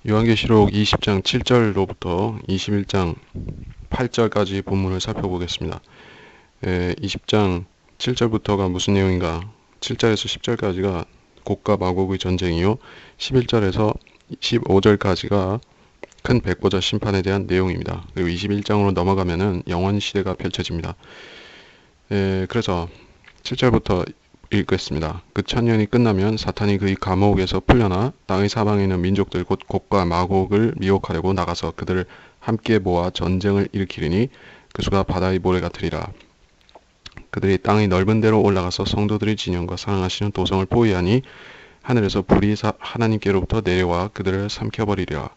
요한계시록 20장 7절로부터 21장 8절까지 본문을 살펴보겠습니다. 20장 7절부터가 무슨 내용인가? 7절에서 10절까지가 곡과 마곡의 전쟁이요, 11절에서 15절까지가 큰 백보자 심판에 대한 내용입니다. 그리고 21장으로 넘어가면은 영원 시대가 펼쳐집니다. 그래서 7절부터 읽겠습니다. 그 천년이 끝나면 사탄이 그의 감옥에서 풀려나 땅의 사방에 있는 민족들 곧 곡과 마곡을 미혹하려고 나가서 그들을 함께 모아 전쟁을 일으키리니 그 수가 바다의 모래 같으리라. 그들이 땅의 넓은 데로 올라가서 성도들의 진영과 사랑하시는 도성을 포위하니 하늘에서 불이 하나님께로부터 내려와 그들을 삼켜버리더라.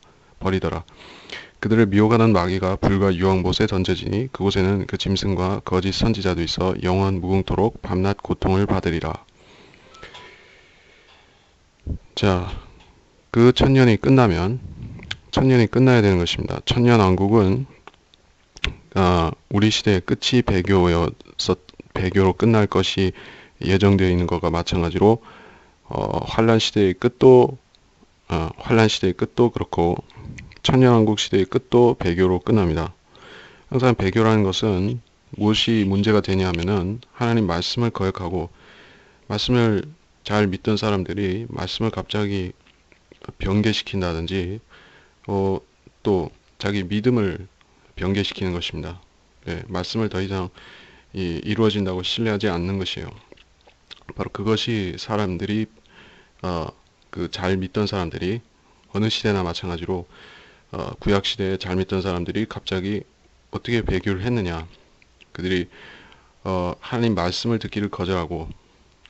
그들을 미혹하는 마귀가 불과 유황못에 던져지니 그곳에는 그 짐승과 거짓 선지자도 있어 영원 무궁토록 밤낮 고통을 받으리라. 자, 그 천년이 끝나면, 천년이 끝나야 되는 것입니다. 천년왕국은 우리 시대의 끝이 배교로 끝날 것이 예정되어 있는 것과 마찬가지로 환란 시대의 끝도 그렇고 천년왕국 시대의 끝도 배교로 끝납니다. 항상 배교라는 것은 무엇이 문제가 되냐 하면은 하나님 말씀을 거역하고 말씀을 잘 믿던 사람들이 말씀을 갑자기 변개시킨다든지 또 자기 믿음을 변개시키는 것입니다. 말씀을 더 이상 이루어진다고 신뢰하지 않는 것이에요. 바로 그것이 사람들이 그 잘 믿던 사람들이 어느 시대나 마찬가지로 구약 시대에 잘 믿던 사람들이 갑자기 어떻게 배교를 했느냐? 그들이 하나님 말씀을 듣기를 거절하고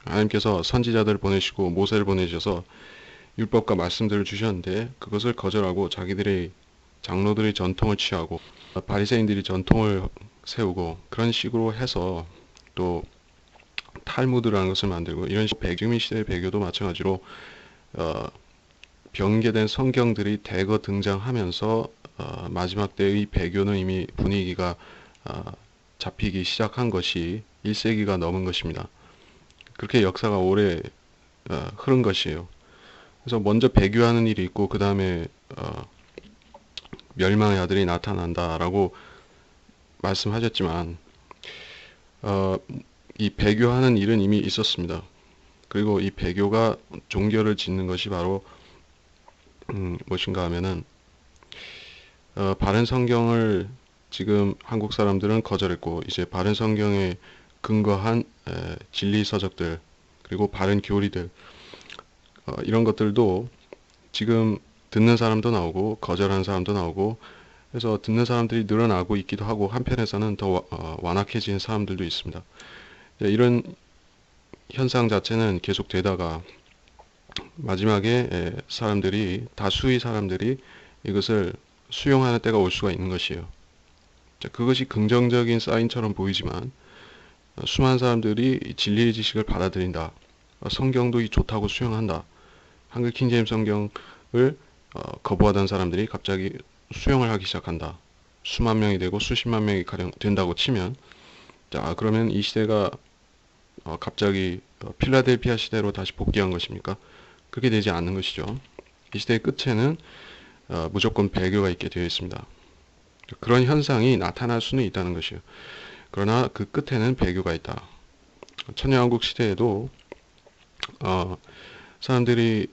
하나님께서 선지자들을 보내시고 모세를 보내셔서 율법과 말씀들을 주셨는데 그것을 거절하고 자기들의 장로들의 전통을 취하고 바리새인들이 전통을 세우고 그런 식으로 해서 또 탈무드라는 것을 만들고 이런 지금 시대의 배교도 마찬가지로 변개된 성경들이 대거 등장하면서 마지막 때의 배교는 이미 분위기가 잡히기 시작한 것이 1세기가 넘은 것입니다. 그렇게 역사가 오래 흐른 것이에요. 그래서 먼저 배교하는 일이 있고 그 다음에 멸망의 아들이 나타난다라고 말씀하셨지만 이 배교하는 일은 이미 있었습니다. 그리고 이 배교가 종결을 짓는 것이 바로 무엇인가 하면은 바른 성경을 지금 한국 사람들은 거절했고 이제 바른 성경에 근거한 진리 서적들 그리고 바른 교리들 이런 것들도 지금 듣는 사람도 나오고 거절하는 사람도 나오고 그래서 듣는 사람들이 늘어나고 있기도 하고 한편에서는 더 완악해지는 사람들도 있습니다. 이런 현상 자체는 계속 되다가 마지막에 다수의 사람들이 이것을 수용하는 때가 올 수가 있는 것이에요. 그것이 긍정적인 사인처럼 보이지만 수많은 사람들이 진리의 지식을 받아들인다. 성경도 좋다고 수용한다. 한글 킹제임스 성경을 거부하던 사람들이 갑자기 수용을 하기 시작한다. 수만 명이 되고 수십만 명이 가량 된다고 치면 그러면 이 시대가 갑자기 필라델피아 시대로 다시 복귀한 것입니까? 그렇게 되지 않는 것이죠. 이 시대의 끝에는 무조건 배교가 있게 되어 있습니다. 그런 현상이 나타날 수는 있다는 것이에요. 그러나 그 끝에는 배교가 있다. 천년왕국 시대에도 사람들이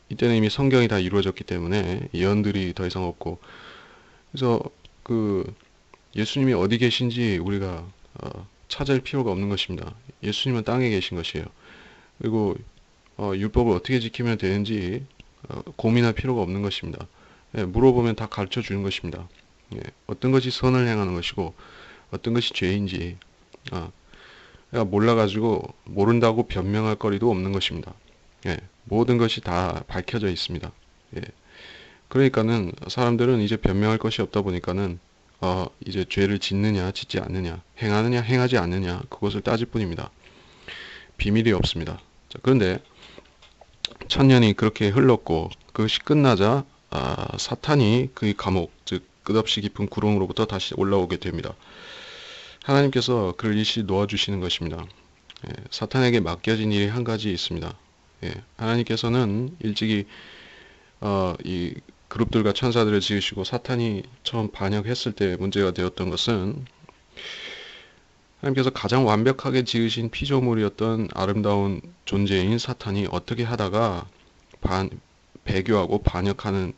이때는 이미 성경이 다 이루어졌기 때문에 예언들이 더 이상 없고 그래서 예수님이 어디 계신지 우리가 찾을 필요가 없는 것입니다. 예수님은 땅에 계신 것이에요. 그리고 율법을 어떻게 지키면 되는지 고민할 필요가 없는 것입니다. 물어보면 다 가르쳐 주는 것입니다. 어떤 것이 선을 행하는 것이고 어떤 것이 죄인지 몰라가지고 모른다고 변명할 거리도 없는 것입니다. 모든 것이 다 밝혀져 있습니다. 그러니까는 사람들은 이제 변명할 것이 없다 보니까는 이제 죄를 짓느냐 짓지 않느냐 행하느냐 행하지 않느냐 그것을 따질 뿐입니다. 비밀이 없습니다. 그런데 천년이 그렇게 흘렀고 그것이 끝나자 사탄이 그의 감옥 즉 끝없이 깊은 구렁으로부터 다시 올라오게 됩니다. 하나님께서 그를 일시 놓아주시는 것입니다. 사탄에게 맡겨진 일이 한 가지 있습니다. 하나님께서는 일찍이 이 그룹들과 천사들을 지으시고 사탄이 처음 반역했을 때 문제가 되었던 것은 하나님께서 가장 완벽하게 지으신 피조물이었던 아름다운 존재인 사탄이 어떻게 하다가 배교하고 반역하는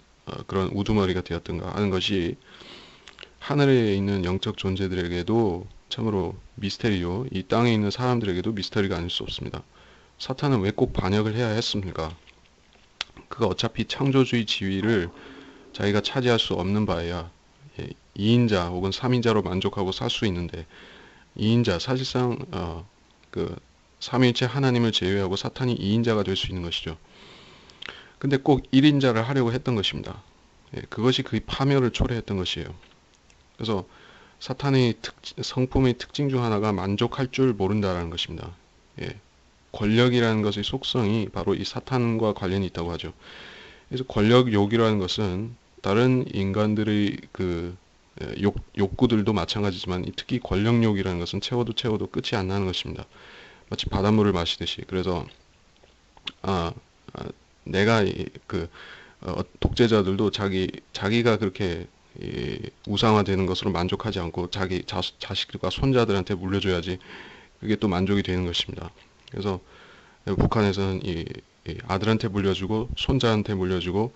그런 우두머리가 되었던가 하는 것이 하늘에 있는 영적 존재들에게도 참으로 미스테리요. 이 땅에 있는 사람들에게도 미스터리가 아닐 수 없습니다. 사탄은 왜 꼭 반역을 해야 했습니까? 그가 어차피 창조주의 지위를 자기가 차지할 수 없는 바에야 2인자 혹은 3인자로 만족하고 살 수 있는데 2인자 사실상 그 삼위일체 하나님을 제외하고 사탄이 2인자가 될 수 있는 것이죠. 근데 꼭 1인자를 하려고 했던 것입니다. 그것이 그의 파멸을 초래했던 것이에요. 그래서 사탄의 성품의 특징 중 하나가 만족할 줄 모른다라는 것입니다. 권력이라는 것의 속성이 바로 이 사탄과 관련이 있다고 하죠. 그래서 권력욕이라는 것은 다른 인간들의 그 욕구들도 마찬가지지만 특히 권력욕이라는 것은 채워도 끝이 안 나는 것입니다. 마치 바닷물을 마시듯이. 그래서 내가 독재자들도 자기가 그렇게 우상화되는 것으로 만족하지 않고 자기 자식들과 손자들한테 물려줘야지 그게 또 만족이 되는 것입니다. 그래서 북한에서는 이 아들한테 물려주고 손자한테 물려주고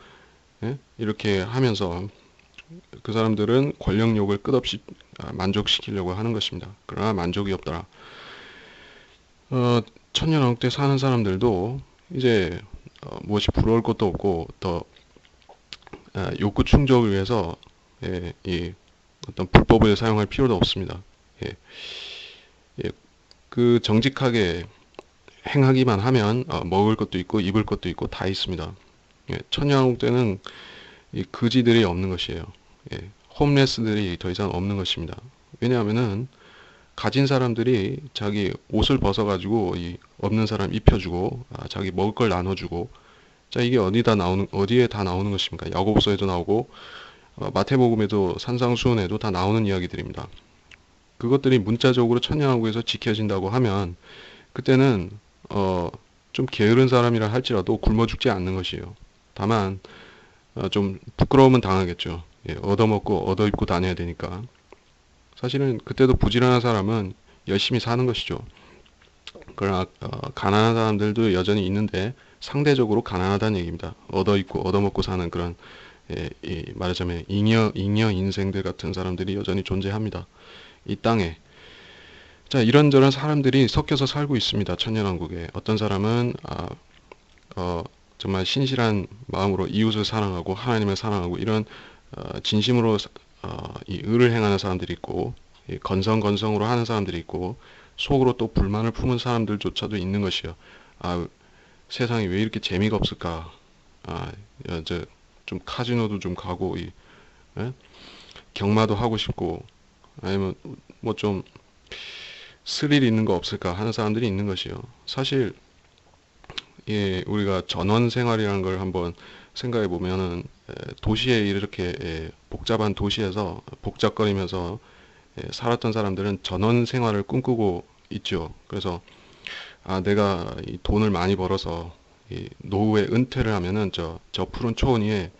이렇게 하면서 그 사람들은 권력욕을 끝없이 만족시키려고 하는 것입니다. 그러나 만족이 없더라. 천년왕국 때 사는 사람들도 이제 무엇이 부러울 것도 없고 더 욕구 충족을 위해서 이 어떤 불법을 사용할 필요도 없습니다. 그 정직하게 행하기만 하면 먹을 것도 있고 입을 것도 있고 다 있습니다. 천년왕국 때는 이 거지들이 없는 것이에요. 홈레스들이 더 이상 없는 것입니다. 왜냐하면은 가진 사람들이 자기 옷을 벗어가지고 이 없는 사람 입혀주고 자기 먹을 걸 나눠주고 자 이게 어디에 다 나오는 것입니까? 야고보서에도 나오고 마태복음에도 산상수훈에도 다 나오는 이야기들입니다. 그것들이 문자적으로 천년왕국에서 지켜진다고 하면 그때는 좀 게으른 사람이라 할지라도 굶어 죽지 않는 것이에요. 다만 좀 부끄러움은 당하겠죠. 얻어먹고 얻어입고 다녀야 되니까. 사실은 그때도 부지런한 사람은 열심히 사는 것이죠. 그러나 가난한 사람들도 여전히 있는데 상대적으로 가난하다는 얘기입니다. 얻어입고 얻어먹고 사는 그런 말하자면 잉여 인생들 같은 사람들이 여전히 존재합니다. 이 땅에. 자, 이런저런 사람들이 섞여서 살고 있습니다. 천년왕국에. 어떤 사람은 정말 신실한 마음으로 이웃을 사랑하고 하나님을 사랑하고 이런 진심으로 이 의를 행하는 사람들이 있고 건성으로 하는 사람들이 있고 속으로 또 불만을 품은 사람들조차도 있는 것이요. 세상이 왜 이렇게 재미가 없을까? 좀 카지노도 좀 가고 경마도 하고 싶고 아니면 뭐 좀 스릴 있는 거 없을까 하는 사람들이 있는 것이요. 사실 우리가 전원 생활이라는 걸 한번 생각해 보면은 도시에 이렇게 복잡한 도시에서 복잡거리면서 살았던 사람들은 전원 생활을 꿈꾸고 있죠. 그래서 내가 이 돈을 많이 벌어서 노후에 은퇴를 하면은 저 푸른 초원 위에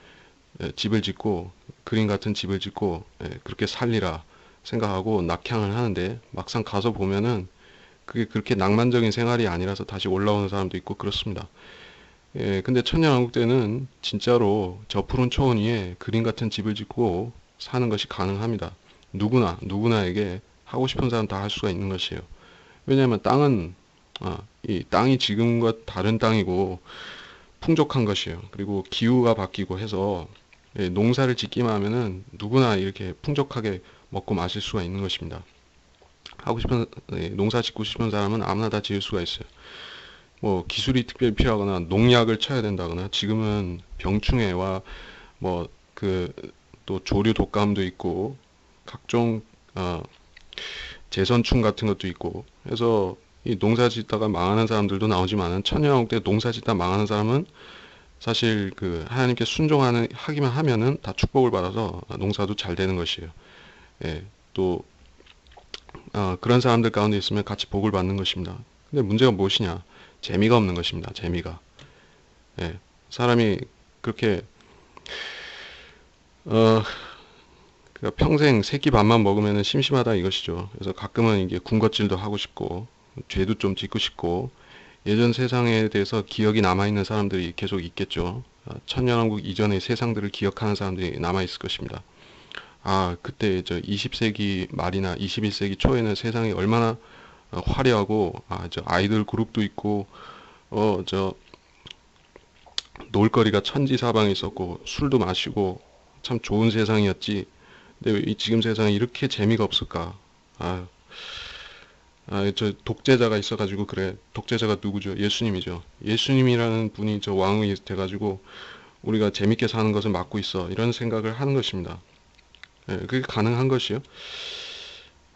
집을 짓고 그림 같은 집을 짓고 그렇게 살리라 생각하고 낙향을 하는데 막상 가서 보면은 그게 그렇게 낭만적인 생활이 아니라서 다시 올라오는 사람도 있고 그렇습니다. 근데 천년왕국 때는 진짜로 저 푸른 초원 위에 그림 같은 집을 짓고 사는 것이 가능합니다. 누구나에게 하고 싶은 사람 다 할 수가 있는 것이에요. 왜냐하면 땅은 이 땅이 지금과 다른 땅이고 풍족한 것이에요. 그리고 기후가 바뀌고 해서 농사를 짓기만 하면은 누구나 이렇게 풍족하게 먹고 마실 수가 있는 것입니다. 농사 짓고 싶은 사람은 아무나 다 지을 수가 있어요. 뭐 기술이 특별히 필요하거나 농약을 쳐야 된다거나 지금은 병충해와 뭐 또 조류 독감도 있고 각종 제선충 같은 것도 있고 해서 이 농사 짓다가 망하는 사람들도 나오지만은 천년왕국 때 농사 짓다 망하는 사람은 사실 하나님께 하기만 하면은 다 축복을 받아서 농사도 잘 되는 것이에요. 또 그런 사람들 가운데 있으면 같이 복을 받는 것입니다. 근데 문제가 무엇이냐? 재미가 없는 것입니다. 재미가. 사람이 그렇게 어, 그러니까 평생 새끼 밥만 먹으면 심심하다 이것이죠. 그래서 가끔은 이게 군것질도 하고 싶고, 죄도 좀 짓고 싶고, 예전 세상에 대해서 기억이 남아있는 사람들이 계속 있겠죠. 천년왕국 이전의 세상들을 기억하는 사람들이 남아있을 것입니다. 아, 그때 저 20세기 말이나 21세기 초에는 세상이 얼마나 화려하고, 저 아이돌 그룹도 있고, 저 놀거리가 천지사방에 있었고, 술도 마시고, 참 좋은 세상이었지. 근데 왜 지금 세상에 이렇게 재미가 없을까? 아, 저 독재자가 있어가지고 그래. 독재자가 누구죠? 예수님이죠. 예수님이라는 분이 저 왕이 돼가지고 우리가 재밌게 사는 것을 막고 있어. 이런 생각을 하는 것입니다. 예, 그게 가능한 것이요.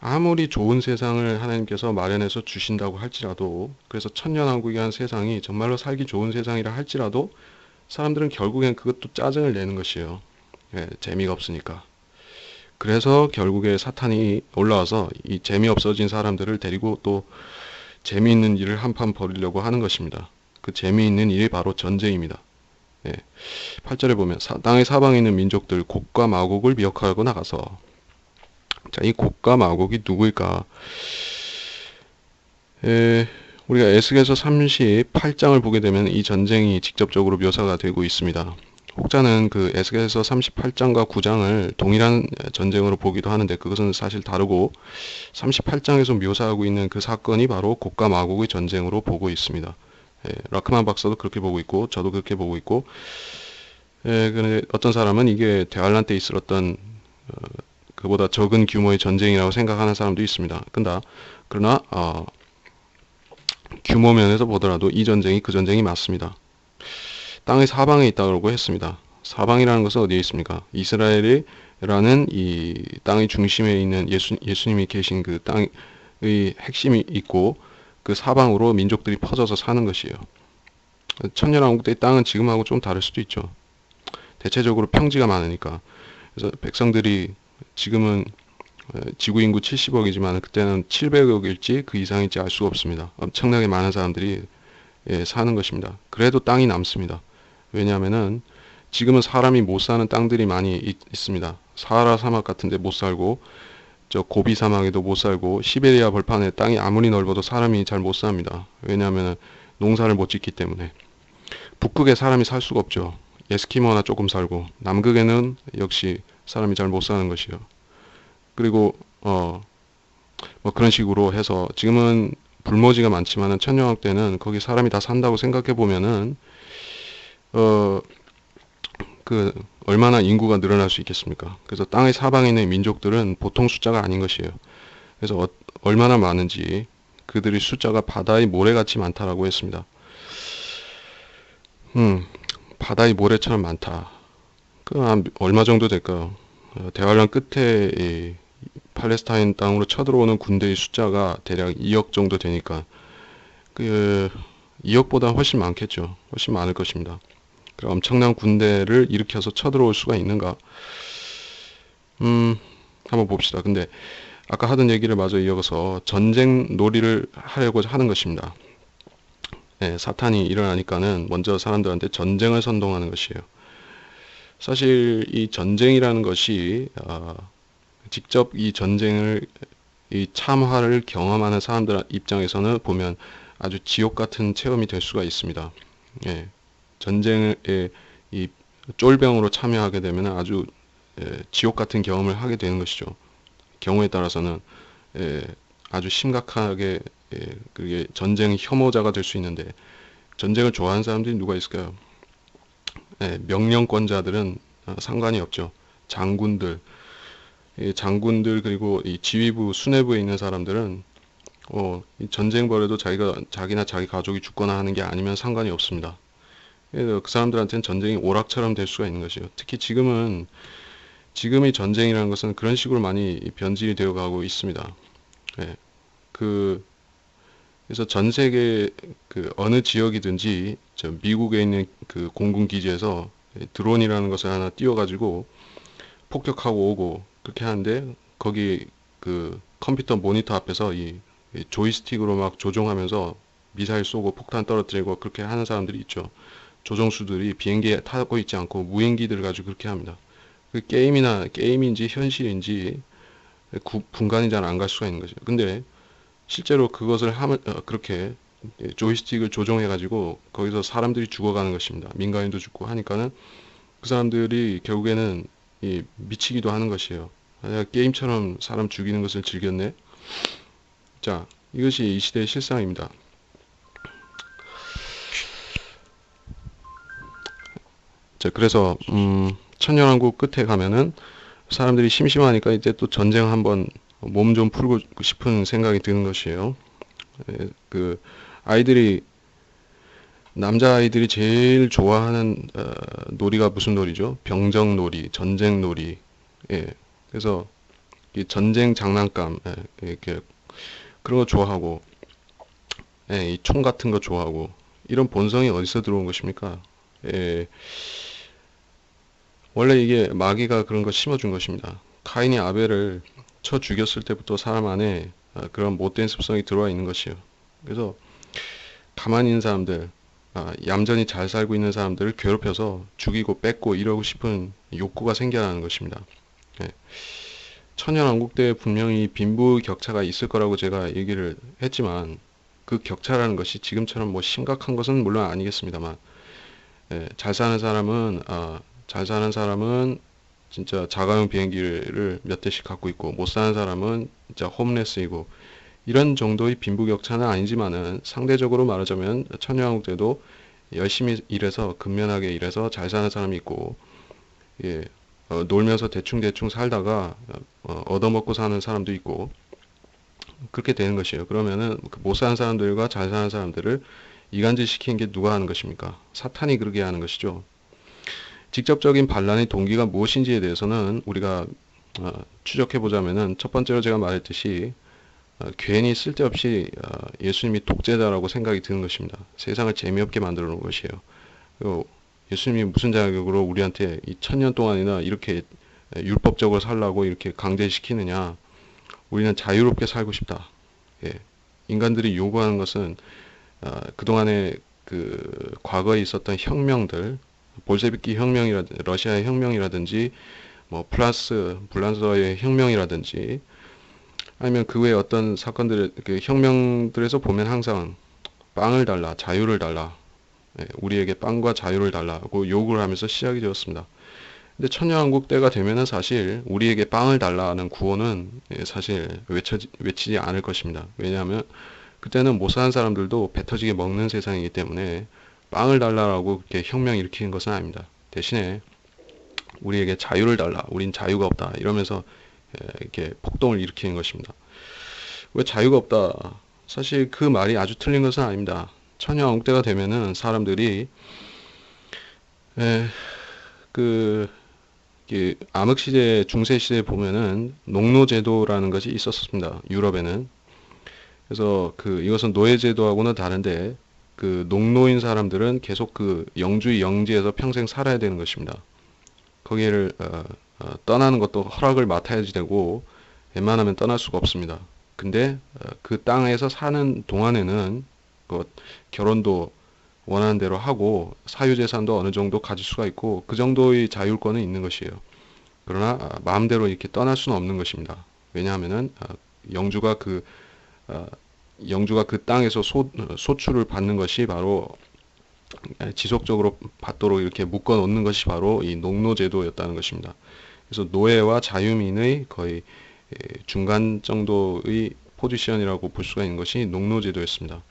아무리 좋은 세상을 하나님께서 마련해서 주신다고 할지라도, 그래서 천년왕국이라는 세상이 정말로 살기 좋은 세상이라 할지라도 사람들은 결국엔 그것도 짜증을 내는 것이에요. 예, 재미가 없으니까. 그래서 결국에 사탄이 올라와서 이 재미없어진 사람들을 데리고 또 재미있는 일을 한판 벌이려고 하는 것입니다. 그 재미있는 일이 바로 전쟁입니다. 예. 8절에 보면 땅의 사방에 있는 민족들 곡과 마곡을 미혹하고 나가서, 자, 이 곡과 마곡이 누구일까? 우리가 에스겔서 38장을 보게 되면 이 전쟁이 직접적으로 묘사가 되고 있습니다. 혹자는 그 에스겔서 38장과 9장을 동일한 전쟁으로 보기도 하는데 그것은 사실 다르고, 38장에서 묘사하고 있는 그 사건이 바로 곡과 마곡의 전쟁으로 보고 있습니다. 라크만 박사도 그렇게 보고 있고 저도 그렇게 보고 있고, 근데 어떤 사람은 이게 대환란 때 있었던 그보다 적은 규모의 전쟁이라고 생각하는 사람도 있습니다. 그러나 규모 면에서 보더라도 이 전쟁이 그 전쟁이 맞습니다. 땅의 사방에 있다고 했습니다. 사방이라는 것은 어디에 있습니까? 이스라엘이라는 이 땅의 중심에 있는 예수님이 계신 그 땅의 핵심이 있고, 그 사방으로 민족들이 퍼져서 사는 것이에요. 천년왕국 때의 땅은 지금하고 좀 다를 수도 있죠. 대체적으로 평지가 많으니까. 그래서 백성들이 지금은 지구 인구 70억이지만 그때는 700억일지 그 이상일지 알 수가 없습니다. 엄청나게 많은 사람들이 사는 것입니다. 그래도 땅이 남습니다. 왜냐하면은 지금은 사람이 못 사는 땅들이 많이 있습니다. 사하라 사막 같은데 못 살고, 저 고비 사막에도 못 살고, 시베리아 벌판에 땅이 아무리 넓어도 사람이 잘 못 삽니다. 왜냐하면은 농사를 못 짓기 때문에. 북극에 사람이 살 수가 없죠. 에스키모나 조금 살고, 남극에는 역시 사람이 잘 못 사는 것이요. 그리고 뭐 그런 식으로 해서 지금은 불모지가 많지만은 천년왕국 때는 거기 사람이 다 산다고 생각해 보면은 어 그 얼마나 인구가 늘어날 수 있겠습니까? 그래서 땅의 사방에 있는 민족들은 보통 숫자가 아닌 것이에요. 그래서 얼마나 많은지, 그들의 숫자가 바다의 모래같이 많다라고 했습니다. 바다의 모래처럼 많다. 얼마 정도 될까요? 대환란 끝에 이 팔레스타인 땅으로 쳐들어오는 군대의 숫자가 대략 2억 정도 되니까 그 2억보다 훨씬 많겠죠. 훨씬 많을 것입니다. 엄청난 군대를 일으켜서 쳐들어올 수가 있는가? 한번 봅시다. 근데 아까 하던 얘기를 마저 이어서 전쟁 놀이를 하려고 하는 것입니다. 사탄이 일어나니까는 먼저 사람들한테 전쟁을 선동하는 것이에요. 사실 이 전쟁이라는 것이 직접 이 전쟁을, 이 참화를 경험하는 사람들 입장에서는 보면 아주 지옥 같은 체험이 될 수가 있습니다. 전쟁에 이 쫄병으로 참여하게 되면 아주 지옥 같은 경험을 하게 되는 것이죠. 경우에 따라서는 아주 심각하게 그게 전쟁 혐오자가 될 수 있는데, 전쟁을 좋아하는 사람들이 누가 있을까요? 명령권자들은 상관이 없죠. 장군들, 장군들 그리고 이 지휘부, 수뇌부에 있는 사람들은 이 전쟁 벌여도 자기나 자기 가족이 죽거나 하는 게 아니면 상관이 없습니다. 그 사람들한테는 전쟁이 오락처럼 될 수가 있는 것이요. 특히 지금의 전쟁이라는 것은 그런 식으로 많이 변질이 되어 가고 있습니다. 그래서 전 세계 그 어느 지역이든지 미국에 있는 그 공군 기지에서 드론이라는 것을 하나 띄워가지고 폭격하고 오고 그렇게 하는데, 거기 그 컴퓨터 모니터 앞에서 이 조이스틱으로 막 조종하면서 미사일 쏘고 폭탄 떨어뜨리고 그렇게 하는 사람들이 있죠. 조종수들이 비행기에 타고 있지 않고 무인기들을 가지고 그렇게 합니다. 그 게임인지 현실인지 분간이 잘 안 갈 수가 있는 거죠. 근데 실제로 그것을 그렇게 조이스틱을 조종해 가지고 거기서 사람들이 죽어가는 것입니다. 민간인도 죽고 하니까는 그 사람들이 결국에는 미치기도 하는 것이에요. 내가 게임처럼 사람 죽이는 것을 즐겼네. 자, 이것이 이 시대의 실상입니다. 자, 그래서 천년왕국 끝에 가면은 사람들이 심심하니까 이제 또 전쟁 한번 몸 좀 풀고 싶은 생각이 드는 것이에요. 그 아이들이 남자 아이들이 제일 좋아하는 놀이가 무슨 놀이죠? 병정 놀이, 전쟁 놀이. 예. 그래서 이 전쟁 장난감 이렇게 그런 거 좋아하고, 이 총 같은 거 좋아하고 이런 본성이 어디서 들어온 것입니까? 예. 원래 이게 마귀가 그런 거 심어준 것입니다. 카인이 아벨을 쳐 죽였을 때부터 사람 안에 그런 못된 습성이 들어와 있는 것이요. 그래서 가만히 있는 사람들, 얌전히 잘 살고 있는 사람들을 괴롭혀서 죽이고 뺏고 이러고 싶은 욕구가 생겨나는 것입니다. 예. 천년왕국 때 분명히 빈부격차가 있을 거라고 제가 얘기를 했지만 그 격차라는 것이 지금처럼 뭐 심각한 것은 물론 아니겠습니다만, 잘 사는 사람은 진짜 자가용 비행기를 몇 대씩 갖고 있고 못 사는 사람은 진짜 홈레스이고 이런 정도의 빈부격차는 아니지만은 상대적으로 말하자면 천년왕국 때도 열심히 일해서 근면하게 일해서 잘 사는 사람이 있고, 예, 놀면서 대충대충 살다가 얻어먹고 사는 사람도 있고 그렇게 되는 것이에요. 그러면은 그못 사는 사람들과 잘 사는 사람들을 이간질 시키는 게 누가 하는 것입니까? 사탄이 그러게 하는 것이죠. 직접적인 반란의 동기가 무엇인지에 대해서는 우리가 추적해 보자면은 첫 번째로 제가 말했듯이 괜히 쓸데없이 예수님이 독재자라고 생각이 드는 것입니다. 세상을 재미없게 만들어 놓은 것이에요. 그리고 예수님이 무슨 자격으로 우리한테 이 1000년 동안이나 이렇게 율법적으로 살라고 이렇게 강제시키느냐. 우리는 자유롭게 살고 싶다. 예. 인간들이 요구하는 것은 그동안에 그 과거에 있었던 혁명들, 볼셰비키 혁명이라든지 러시아의 혁명이라든지 뭐 불란서의 혁명이라든지 아니면 그 외에 어떤 사건들의 그 혁명들에서 보면 항상 빵을 달라, 자유를 달라, 우리에게 빵과 자유를 달라고 요구를 하면서 시작이 되었습니다. 근데 천년왕국 때가 되면은 사실 우리에게 빵을 달라는 구호는 사실 외치지 않을 것입니다. 왜냐하면 그때는 못 사는 사람들도 배 터지게 먹는 세상이기 때문에 빵을 달라고 이렇게 혁명 일으키는 것은 아닙니다. 대신에 우리에게 자유를 달라, 우린 자유가 없다 이러면서 이렇게 폭동을 일으키는 것입니다. 왜 자유가 없다? 사실 그 말이 아주 틀린 것은 아닙니다. 천년왕국 때가 되면은 사람들이 그 암흑시대, 중세시대에 보면은 농노제도라는 것이 있었습니다. 유럽에는. 그래서 이것은 노예제도하고는 다른데 그 농노인 사람들은 계속 그 영주의 영지에서 평생 살아야 되는 것입니다. 거기를 떠나는 것도 허락을 맡아야지 되고 웬만하면 떠날 수가 없습니다. 근데 그 땅에서 사는 동안에는 결혼도 원하는 대로 하고 사유재산도 어느 정도 가질 수가 있고 그 정도의 자율권은 있는 것이에요. 그러나 마음대로 이렇게 떠날 수는 없는 것입니다. 왜냐하면은 영주가 그 땅에서 소출을 받는 것이 바로 지속적으로 받도록 이렇게 묶어 놓는 것이 바로 이 농노제도였다는 것입니다. 그래서 노예와 자유민의 거의 중간 정도의 포지션이라고 볼 수가 있는 것이 농노제도였습니다.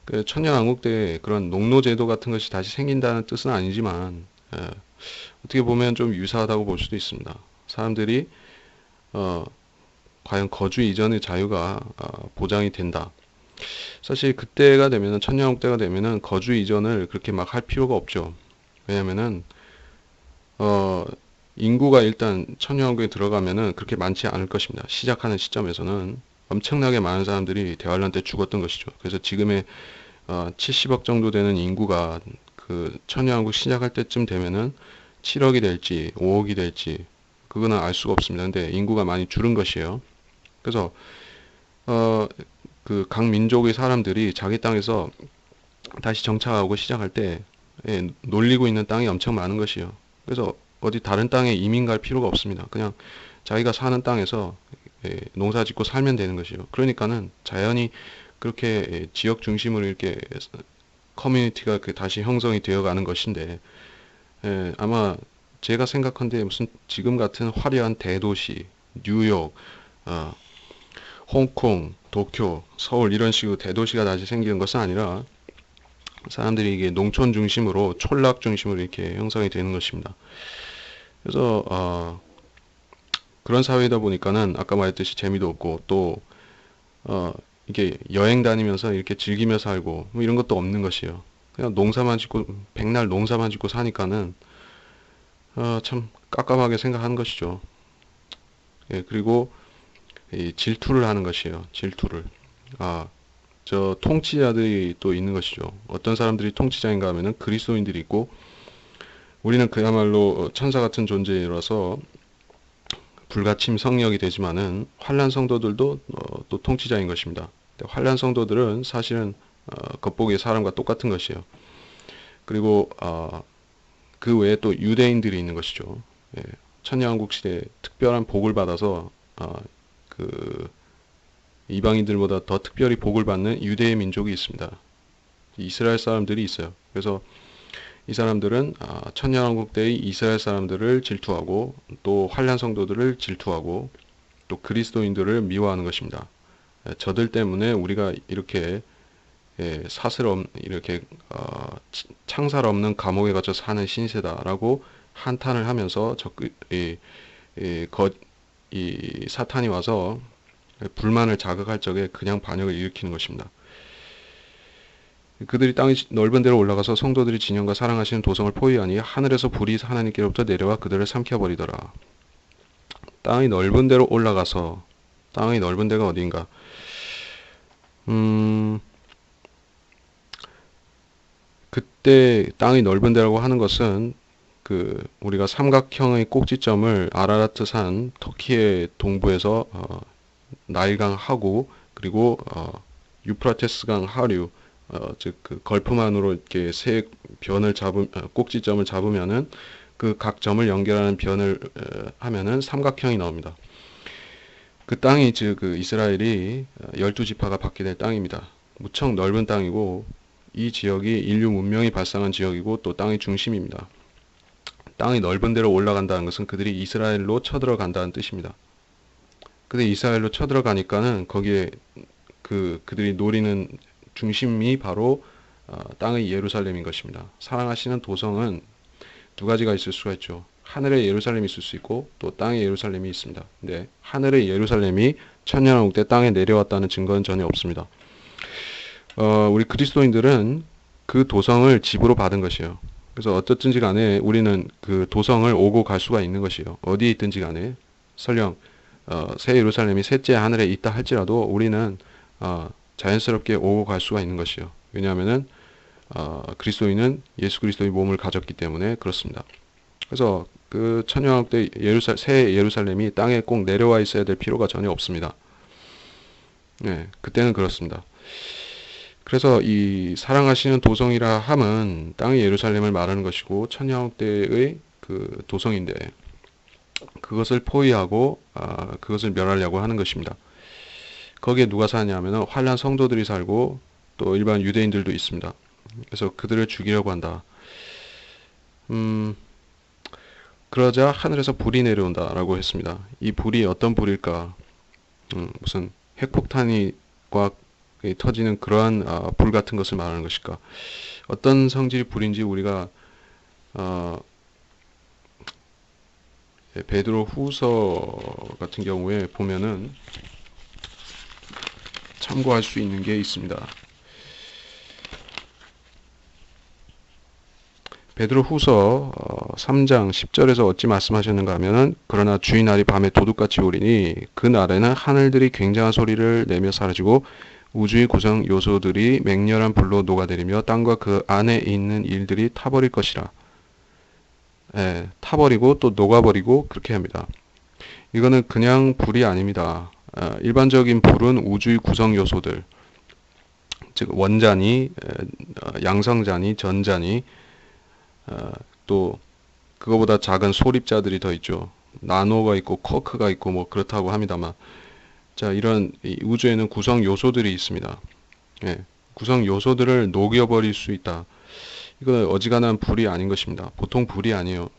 그 천년왕국 때 그런 농노제도 같은 것이 다시 생긴다는 뜻은 아니지만 어떻게 보면 좀 유사하다고 볼 수도 있습니다. 사람들이 과연 거주 이전의 자유가 보장이 된다. 사실 그때가 되면은 천년왕국 때가 되면은 거주 이전을 그렇게 막 할 필요가 없죠. 왜냐면은 인구가 일단 천년왕국에 들어가면은 그렇게 많지 않을 것입니다. 시작하는 시점에서는 엄청나게 많은 사람들이 대환란 때 죽었던 것이죠. 그래서 지금의 70억 정도 되는 인구가 그 천년왕국 시작할 때쯤 되면은 7억이 될지 5억이 될지 그거는 알 수가 없습니다. 근데 인구가 많이 줄은 것이에요. 그래서 그 각 민족의 사람들이 자기 땅에서 다시 정착하고 시작할 때 놀리고 있는 땅이 엄청 많은 것이요. 그래서 어디 다른 땅에 이민 갈 필요가 없습니다. 그냥 자기가 사는 땅에서 농사 짓고 살면 되는 것이요. 그러니까는 자연히 그렇게 지역 중심으로 이렇게 커뮤니티가 다시 형성이 되어 가는 것인데, 아마 제가 생각한데 무슨 지금 같은 화려한 대도시, 뉴욕, 어, 홍콩, 도쿄, 서울 이런 식으로 대도시가 다시 생기는 것은 아니라 사람들이 이게 농촌 중심으로 촌락 중심으로 이렇게 형성이 되는 것입니다. 그래서 그런 사회이다 보니까는 아까 말했듯이 재미도 없고 또 어, 이게 여행 다니면서 이렇게 즐기며 살고 뭐 이런 것도 없는 것이에요. 그냥 농사만 짓고 백날 농사만 짓고 사니까는 참 깝깝하게 생각하는 것이죠. 예, 그리고 이 질투를 하는 것이에요. 질투를. 아, 저 통치자들이 또 있는 것이죠. 어떤 사람들이 통치자인가 하면은 그리스도인들이 있고 우리는 그야말로 천사 같은 존재라서 불가침 성령이 되지만은 환란 성도들도 또 통치자인 것입니다. 환란 성도들은 사실은 겉보기에 사람과 똑같은 것이에요. 그리고 그 외에 또 유대인들이 있는 것이죠. 예, 천년왕국 시대에 특별한 복을 받아서 그 이방인들보다 더 특별히 복을 받는 유대의 민족이 있습니다. 이스라엘 사람들이 있어요. 그래서 이 사람들은 천년왕국 때의 이스라엘 사람들을 질투하고 또 환란 성도들을 질투하고 또 그리스도인들을 미워하는 것입니다. 저들 때문에 우리가 이렇게 이렇게 창살 없는 감옥에 갇혀 사는 신세다라고 한탄을 하면서 이 사탄이 와서 불만을 자극할 적에 그냥 반역을 일으키는 것입니다. 그들이 땅이 넓은 데로 올라가서 성도들이 진영과 사랑하시는 도성을 포위하니 하늘에서 불이 하나님께로부터 내려와 그들을 삼켜버리더라. 땅이 넓은 데로 올라가서 땅이 넓은 데가 어디인가? 그때 땅이 넓은 데라고 하는 것은 우리가 삼각형의 꼭지점을 아라라트 산 터키의 동부에서 나일강 하구 그리고 유프라테스강 하류 즉 그 걸프만으로 이렇게 세 변을 꼭지점을 잡으면은 그 각 점을 연결하는 변을 하면은 삼각형이 나옵니다. 그 땅이 즉 그 이스라엘이 12지파가 받게 될 땅입니다. 무척 넓은 땅이고 이 지역이 인류 문명이 발상한 지역이고 또 땅의 중심입니다. 땅이 넓은 데로 올라간다는 것은 그들이 이스라엘로 쳐들어간다는 뜻입니다. 근데 이스라엘로 쳐들어가니까는 거기에 그들이 노리는 중심이 바로 땅의 예루살렘인 것입니다. 사랑하시는 도성은 두 가지가 있을 수가 있죠. 하늘의 예루살렘이 있을 수 있고 또 땅의 예루살렘이 있습니다. 근데 하늘의 예루살렘이 천년왕국 때 땅에 내려왔다는 증거는 전혀 없습니다. 우리 그리스도인들은 그 도성을 집으로 받은 것이에요. 그래서 어떻든지 간에 우리는 그 도성을 오고 갈 수가 있는 것이에요. 어디에 있든지 간에 설령 새 예루살렘이 셋째 하늘에 있다 할지라도 우리는 자연스럽게 오고 갈 수가 있는 것이요. 왜냐하면은 그리스도인은 예수 그리스도의 몸을 가졌기 때문에 그렇습니다. 그래서 그 천년왕국 때 새 예루살렘이 땅에 꼭 내려와 있어야 될 필요가 전혀 없습니다. 네, 그때는 그렇습니다. 그래서 이 사랑하시는 도성이라 함은 땅의 예루살렘을 말하는 것이고 천년왕국 때의 그 도성인데 그것을 포위하고 그것을 멸하려고 하는 것입니다. 거기에 누가 사냐면은 환란 성도들이 살고 또 일반 유대인들도 있습니다. 그래서 그들을 죽이려고 한다. 그러자 하늘에서 불이 내려온다라고 했습니다. 이 불이 어떤 불일까? 무슨 핵폭탄이 터지는 그러한 불 같은 것을 말하는 것일까? 어떤 성질의 불인지 우리가 베드로 후서 같은 경우에 보면은 참고할 수 있는 게 있습니다. 베드로 후서 3장 10절에서 어찌 말씀하셨는가 하면은 그러나 주의 날이 밤에 도둑같이 오리니 그 날에는 하늘들이 굉장한 소리를 내며 사라지고 우주의 구성 요소들이 맹렬한 불로 녹아내리며 땅과 그 안에 있는 일들이 타버릴 것이라. 타버리고 또 녹아버리고 그렇게 합니다. 이거는 그냥 불이 아닙니다. 일반적인 불은 우주의 구성 요소들, 즉 원자니, 양성자니, 전자니, 또 그거보다 작은 소립자들이 더 있죠. 나노가 있고 쿼크가 있고 뭐 그렇다고 합니다만, 자, 이런 이 우주에는 구성 요소들이 있습니다. 예, 구성 요소들을 녹여버릴 수 있다. 이거 어지간한 불이 아닌 것입니다. 보통 불이 아니에요.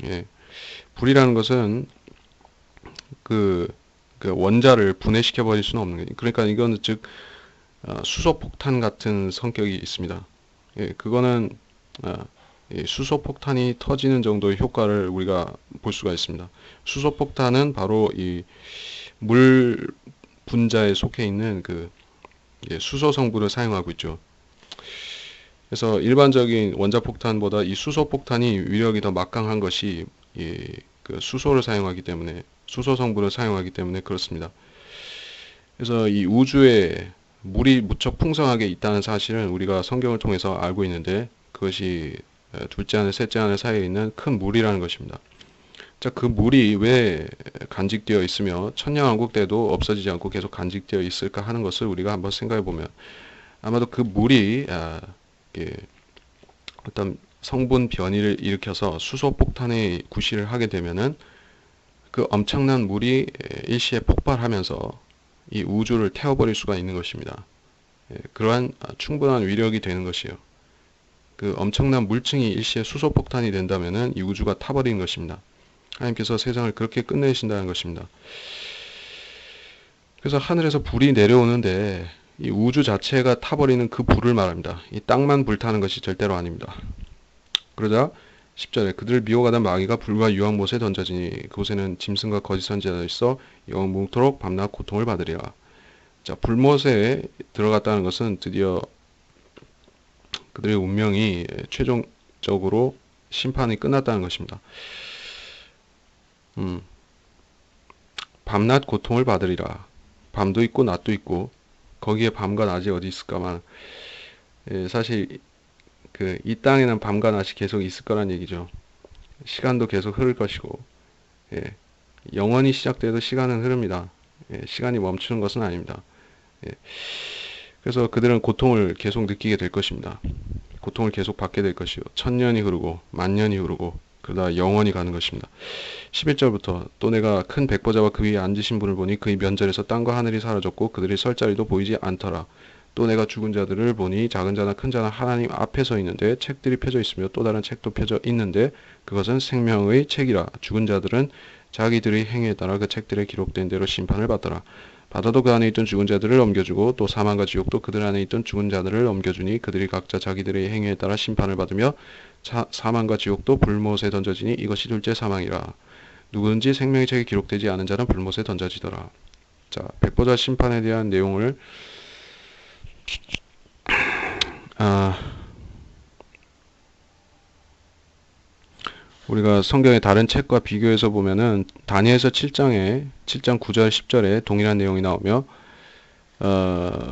예, 불이라는 것은 그, 그 원자를 분해시켜 버릴 수는 없는 거예요. 그러니까 이거는 즉 수소폭탄 같은 성격이 있습니다. 예, 그거는 이 수소폭탄이 터지는 정도의 효과를 우리가 볼 수가 있습니다. 수소폭탄은 바로 이 물 분자에 속해 있는 그 수소 성분을 사용하고 있죠. 그래서 일반적인 원자폭탄보다 이 수소폭탄이 위력이 더 막강한 것이 그 수소를 사용하기 때문에, 수소 성분을 사용하기 때문에 그렇습니다. 그래서 이 우주에 물이 무척 풍성하게 있다는 사실은 우리가 성경을 통해서 알고 있는데, 그것이 둘째 하늘, 셋째 하늘 사이에 있는 큰 물이라는 것입니다. 자, 그 물이 왜 간직되어 있으며 천년왕국 때도 없어지지 않고 계속 간직되어 있을까 하는 것을 우리가 한번 생각해 보면, 아마도 그 물이 어떤 성분 변이를 일으켜서 수소폭탄의 구실을 하게 되면은 그 엄청난 물이 일시에 폭발하면서 이 우주를 태워버릴 수가 있는 것입니다. 그러한 충분한 위력이 되는 것이에요. 그 엄청난 물층이 일시에 수소폭탄이 된다면은 이 우주가 타버리는 것입니다. 하나님께서 세상을 그렇게 끝내신다는 것입니다. 그래서 하늘에서 불이 내려오는데 이 우주 자체가 타버리는 그 불을 말합니다. 이 땅만 불타는 것이 절대로 아닙니다. 그러자 10절에 그들을 미혹하던 마귀가 불과 유황못에 던져지니 그곳에는 짐승과 거짓 선지자가 있어 영원토록 밤낮 고통을 받으리라. 자, 불못에 들어갔다는 것은 드디어 그들의 운명이 최종적으로 심판이 끝났다는 것입니다. 밤낮 고통을 받으리라. 밤도 있고 낮도 있고 거기에 밤과 낮이 어디 있을까만, 사실 이 땅에는 밤과 낮이 계속 있을 거란 얘기죠. 시간도 계속 흐를 것이고, 영원히 시작돼도 시간은 흐릅니다. 시간이 멈추는 것은 아닙니다. 그래서 그들은 고통을 계속 느끼게 될 것입니다. 고통을 계속 받게 될 것이요. 천년이 흐르고 만년이 흐르고 그러다 영원히 가는 것입니다. 11절부터 또 내가 큰 백보자와 그 위에 앉으신 분을 보니 그의 면전에서 땅과 하늘이 사라졌고 그들의 설 자리도 보이지 않더라. 또 내가 죽은 자들을 보니 작은 자나 큰 자나 하나님 앞에 서 있는데 책들이 펴져 있으며 또 다른 책도 펴져 있는데 그것은 생명의 책이라. 죽은 자들은 자기들의 행위에 따라 그 책들에 기록된 대로 심판을 받더라. 바다도 그 안에 있던 죽은 자들을 넘겨주고 또 사망과 지옥도 그들 안에 있던 죽은 자들을 넘겨주니 그들이 각자 자기들의 행위에 따라 심판을 받으며 사망과 지옥도 불못에 던져지니 이것이 둘째 사망이라. 누구든지 생명의 책에 기록되지 않은 자는 불못에 던져지더라. 자, 백보자 심판에 대한 내용을 우리가 성경의 다른 책과 비교해서 보면은 다니엘서 7장 9절 10절에 동일한 내용이 나오며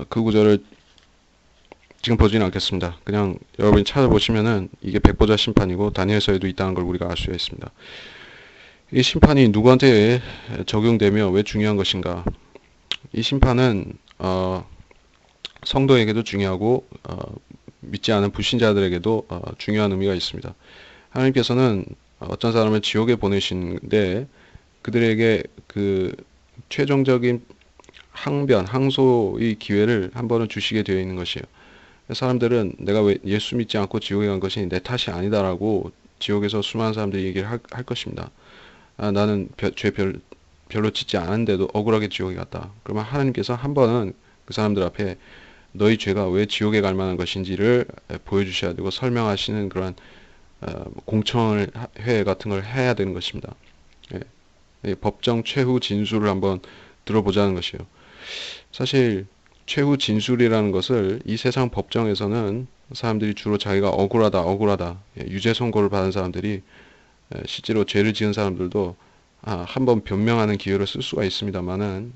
그 구절을 지금 보지는 않겠습니다. 그냥 여러분이 찾아보시면은 이게 백보자 심판이고 다니엘서에도 있다는 걸 우리가 알 수가 있습니다. 이 심판이 누구한테 적용되며 왜 중요한 것인가? 이 심판은 성도에게도 중요하고 믿지 않은 불신자들에게도 중요한 의미가 있습니다. 하나님께서는 어떤 사람을 지옥에 보내시는데 그들에게 그 최종적인 항소의 기회를 한 번은 주시게 되어 있는 것이에요. 사람들은 내가 왜 예수 믿지 않고 지옥에 간 것이 내 탓이 아니다라고 지옥에서 수많은 사람들이 얘기를 할 것입니다. 나는 죄 별로 짓지 않은데도 억울하게 지옥에 갔다. 그러면 하나님께서 한 번은 그 사람들 앞에 너희 죄가 왜 지옥에 갈 만한 것인지를 보여주셔야 되고 설명하시는 그런 공청회 같은 걸 해야 되는 것입니다. 법정 최후 진술을 한번 들어보자는 것이에요. 사실 최후 진술이라는 것을 이 세상 법정에서는 사람들이 주로 자기가 억울하다 유죄 선고를 받은 사람들이 실제로 죄를 지은 사람들도 한번 변명하는 기회를 쓸 수가 있습니다만은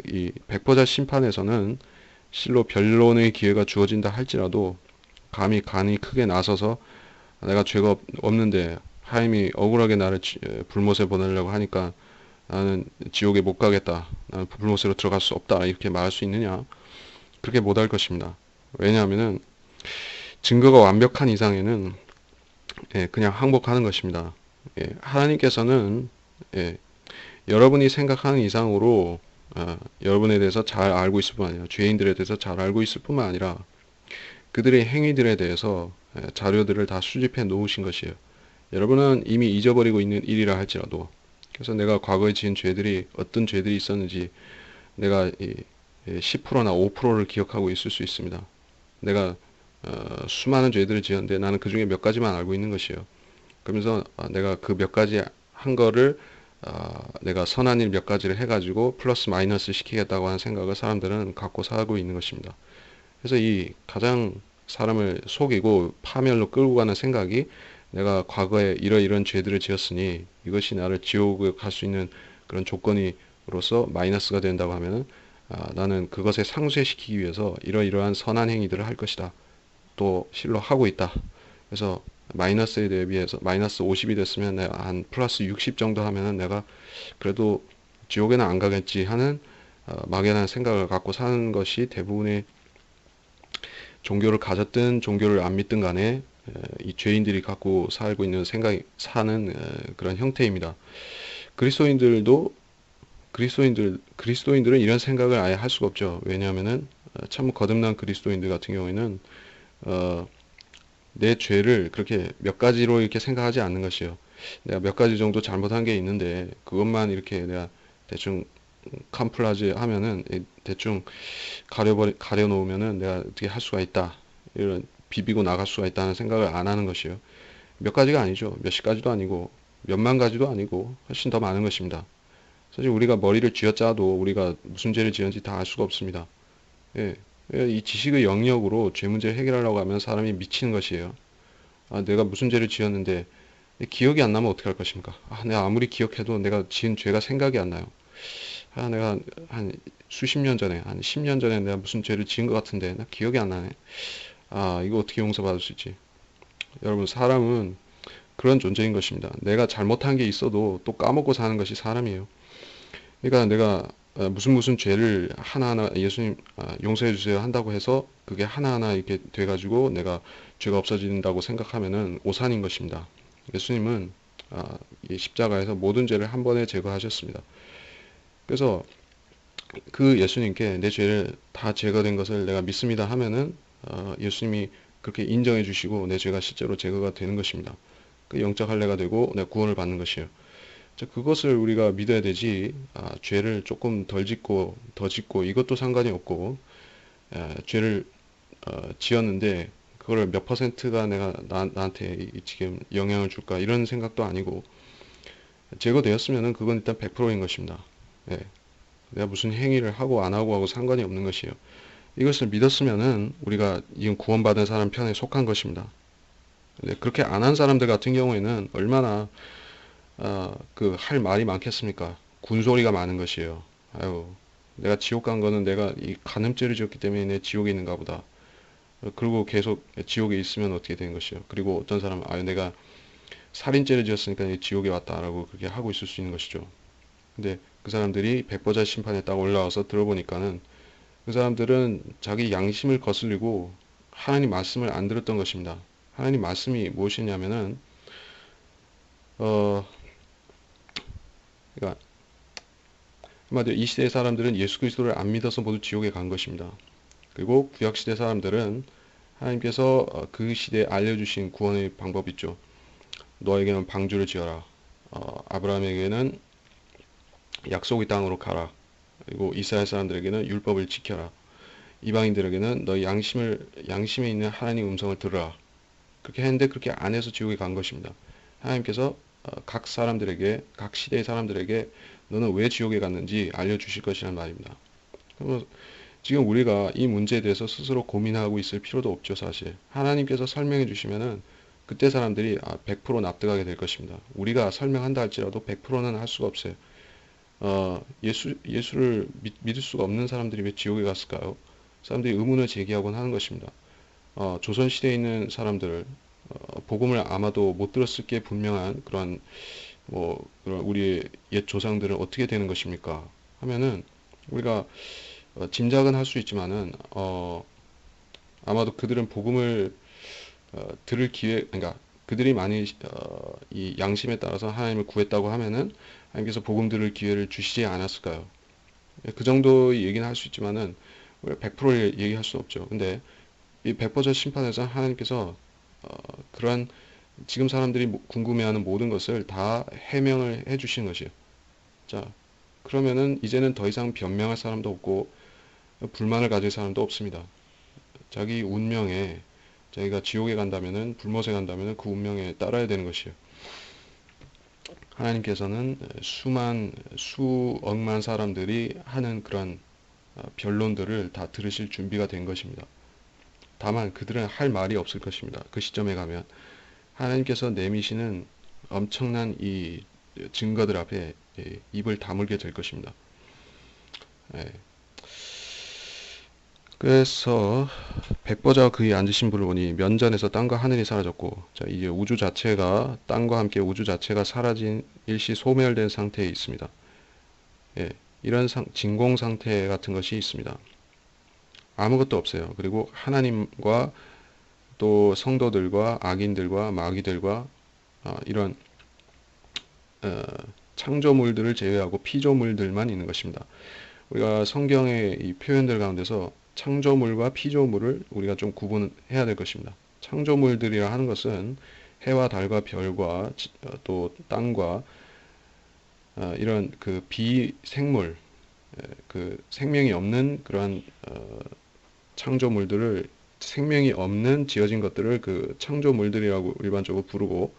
이 백보자 심판에서는 실로 변론의 기회가 주어진다 할지라도 감히 간이 크게 나서서 내가 죄가 없는데 하나님이 억울하게 나를 불못에 보내려고 하니까 나는 지옥에 못 가겠다. 나는 불못으로 들어갈 수 없다. 이렇게 말할 수 있느냐? 그렇게 못할 것입니다. 왜냐하면은 증거가 완벽한 이상에는 예, 그냥 항복하는 것입니다. 예, 하나님께서는 예, 여러분이 생각하는 이상으로 여러분에 대해서 잘 알고 있을 뿐 아니라 죄인들에 대해서 잘 알고 있을 뿐만 아니라 그들의 행위들에 대해서 자료들을 다 수집해 놓으신 것이에요. 여러분은 이미 잊어버리고 있는 일이라 할지라도 그래서 내가 과거에 지은 죄들이 어떤 죄들이 있었는지 내가 10%나 5%를 기억하고 있을 수 있습니다. 내가 수많은 죄들을 지었는데 나는 그 중에 몇 가지만 알고 있는 것이에요. 그러면서 내가 그 몇 가지 한 거를 내가 선한 일 몇 가지를 해가지고 플러스 마이너스 시키겠다고 하는 생각을 사람들은 갖고 살고 있는 것입니다. 그래서 이 가장 사람을 속이고 파멸로 끌고 가는 생각이 내가 과거에 이러이러한 죄들을 지었으니 이것이 나를 지옥에 갈 수 있는 그런 조건이로서 마이너스가 된다고 하면은 나는 그것에 상쇄시키기 위해서 이러이러한 선한 행위들을 할 것이다. 또 실로 하고 있다. 그래서 마이너스에 대비해서 마이너스 50이 됐으면 내가 한 플러스 60 정도 하면은 내가 그래도 지옥에는 안 가겠지 하는 막연한 생각을 갖고 사는 것이 대부분의 종교를 가졌든 종교를 안 믿든 간에 이 죄인들이 갖고 살고 있는 생각이 사는 그런 형태입니다. 그리스도인들도 그리스도인들은 이런 생각을 아예 할 수가 없죠. 왜냐하면은 참 거듭난 그리스도인들 같은 경우에는 어, 내 죄를 그렇게 몇 가지로 이렇게 생각하지 않는 것이요. 내가 몇 가지 정도 잘못한 게 있는데 그것만 이렇게 내가 대충 캄플라즈 하면은 대충 가려 놓으면은 내가 어떻게 할 수가 있다. 이런 비비고 나갈 수가 있다는 생각을 안 하는 것이요. 몇 가지가 아니죠. 몇십 가지도 아니고 몇만 가지도 아니고 훨씬 더 많은 것입니다. 사실 우리가 머리를 쥐어짜도 우리가 무슨 죄를 지었는지 다 알 수가 없습니다. 예. 이 지식의 영역으로 죄 문제를 해결하려고 하면 사람이 미치는 것이에요. 내가 무슨 죄를 지었는데 기억이 안 나면 어떻게 할 것입니까? 내가 아무리 기억해도 내가 지은 죄가 생각이 안 나요. 내가 한 수십 년 전에, 한 10년 전에 내가 무슨 죄를 지은 것 같은데 나 기억이 안 나네. 이거 어떻게 용서받을 수 있지? 여러분, 사람은 그런 존재인 것입니다. 내가 잘못한 게 있어도 또 까먹고 사는 것이 사람이에요. 그러니까 내가 무슨 죄를 하나하나 예수님 용서해 주세요 한다고 해서 그게 하나하나 이렇게 돼가지고 내가 죄가 없어진다고 생각하면은 오산인 것입니다. 예수님은 이 십자가에서 모든 죄를 한 번에 제거하셨습니다. 그래서 그 예수님께 내 죄를 다 제거된 것을 내가 믿습니다 하면은 예수님이 그렇게 인정해 주시고 내 죄가 실제로 제거가 되는 것입니다. 그 영적 할례가 되고 내가 구원을 받는 것이에요. 그것을 우리가 믿어야 되지, 죄를 조금 덜 짓고, 더 짓고, 이것도 상관이 없고, 죄를 지었는데, 그걸 몇 퍼센트가 내가 나한테 지금 영향을 줄까, 이런 생각도 아니고, 제거되었으면은 그건 일단 100%인 것입니다. 예, 내가 무슨 행위를 하고 안 하고 상관이 없는 것이에요. 이것을 믿었으면은 우리가 이건 구원받은 사람 편에 속한 것입니다. 근데 그렇게 안 한 사람들 같은 경우에는 얼마나 그 할 말이 많겠습니까? 군소리가 많은 것이에요. 아유, 내가 지옥 간 거는 내가 이 간음죄를 지었기 때문에 내 지옥에 있는가 보다. 그리고 계속 지옥에 있으면 어떻게 되는 것이요. 그리고 어떤 사람은 내가 살인죄를 지었으니까 내 지옥에 왔다라고 그렇게 하고 있을 수 있는 것이죠. 근데 그 사람들이 백보자 심판에 딱 올라와서 들어보니까는 그 사람들은 자기 양심을 거슬리고 하나님 말씀을 안 들었던 것입니다. 하나님 말씀이 무엇이냐면은 어 그러니까 한마디로 이 시대의 사람들은 예수 그리스도를 안 믿어서 모두 지옥에 간 것입니다. 그리고 구약 시대 사람들은 하나님께서 그 시대에 알려주신 구원의 방법이 있죠. 너에게는 방주를 지어라. 아브라함에게는 약속의 땅으로 가라. 그리고 이스라엘 사람들에게는 율법을 지켜라. 이방인들에게는 너희 양심에 있는 하나님 음성을 들으라. 그렇게 했는데 그렇게 안 해서 지옥에 간 것입니다. 하나님께서 각 사람들에게, 각 시대의 사람들에게 너는 왜 지옥에 갔는지 알려주실 것이란 말입니다. 그럼 지금 우리가 이 문제에 대해서 스스로 고민하고 있을 필요도 없죠, 사실. 하나님께서 설명해 주시면은 그때 사람들이 100% 납득하게 될 것입니다. 우리가 설명한다 할지라도 100%는 할 수가 없어요. 예수를 믿을 수가 없는 사람들이 왜 지옥에 갔을까요? 사람들이 의문을 제기하곤 하는 것입니다. 조선시대에 있는 사람들, 복음을 아마도 못 들었을 게 분명한 그런 우리의 옛 조상들은 어떻게 되는 것입니까? 하면은 우리가 짐작은 할 수 있지만은 아마도 그들은 복음을 그러니까 그들이 만일 이 양심에 따라서 하나님을 구했다고 하면은 하나님께서 복음 들을 기회를 주시지 않았을까요? 그 정도의 얘기는 할 수 있지만은 100% 얘기할 수 없죠. 근데 이 100% 심판에서 하나님께서 그러한 지금 사람들이 궁금해하는 모든 것을 다 해명을 해주신 것이에요. 자, 그러면은 이제는 더 이상 변명할 사람도 없고 불만을 가질 사람도 없습니다. 자기 운명에 자기가 지옥에 간다면은 불못에 간다면은 그 운명에 따라야 되는 것이에요. 하나님께서는 수억만 사람들이 하는 그런 변론들을 다 들으실 준비가 된 것입니다. 다만 그들은 할 말이 없을 것입니다. 그 시점에 가면 하나님께서 내미시는 엄청난 이 증거들 앞에 입을 다물게 될 것입니다. 예. 그래서 백보자와 그의 앉으신 분을 보니 면전에서 땅과 하늘이 사라졌고, 자, 이제 우주 자체가 땅과 함께 우주 자체가 사라진 일시 소멸된 상태에 있습니다. 예, 이런 진공 상태 같은 것이 있습니다. 아무것도 없어요. 그리고 하나님과 또 성도들과 악인들과 마귀들과 이런 창조물들을 제외하고 피조물들만 있는 것입니다. 우리가 성경의 이 표현들 가운데서 창조물과 피조물을 우리가 좀 구분해야 될 것입니다. 창조물들이라 하는 것은 해와 달과 별과 또 땅과 이런 그 비생물, 그 생명이 없는 그러한 창조물들을 생명이 없는 지어진 것들을 그 창조물들이라고 일반적으로 부르고,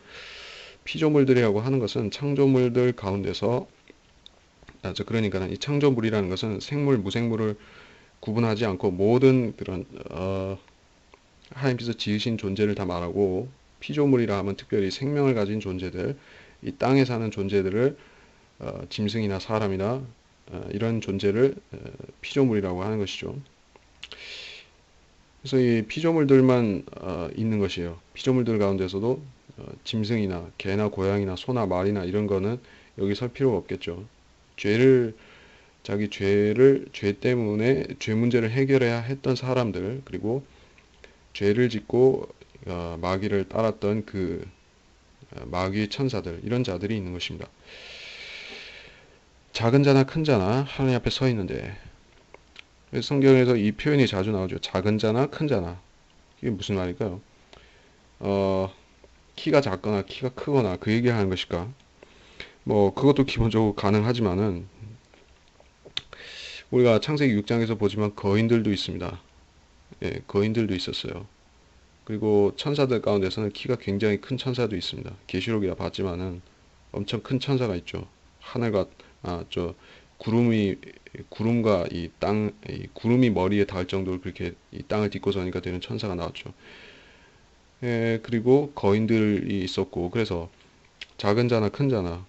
피조물들이라고 하는 것은 창조물들 가운데서 그러니까 이 창조물이라는 것은 생물, 무생물을 구분하지 않고 모든 그런 하나님께서 지으신 존재를 다 말하고, 피조물이라 하면 특별히 생명을 가진 존재들, 이 땅에 사는 존재들을 짐승이나 사람이나 이런 존재를 피조물이라고 하는 것이죠. 그래서 이 피조물들만 있는 것이에요. 피조물들 가운데서도 짐승이나 개나 고양이나 소나 말이나 이런 거는 여기 설 필요가 없겠죠. 죄 때문에 죄 문제를 해결해야 했던 사람들, 그리고 죄를 짓고 마귀를 따랐던 그 마귀의 천사들, 이런 자들이 있는 것입니다. 작은 자나 큰 자나 하나님 앞에 서 있는데, 성경에서 이 표현이 자주 나오죠. 작은 자나 큰 자나. 이게 무슨 말일까요? 키가 작거나 키가 크거나 그 얘기하는 것일까? 뭐 그것도 기본적으로 가능하지만은 우리가 창세기 6장에서 보지만 거인들도 있습니다. 예, 거인들도 있었어요. 그리고 천사들 가운데서는 키가 굉장히 큰 천사도 있습니다. 계시록이라 봤지만은 엄청 큰 천사가 있죠. 하늘과 구름과 이 구름이 머리에 닿을 정도로 그렇게 이 땅을 딛고 서니까 되는 천사가 나왔죠. 예, 그리고 거인들이 있었고, 그래서 작은 자나 큰 자나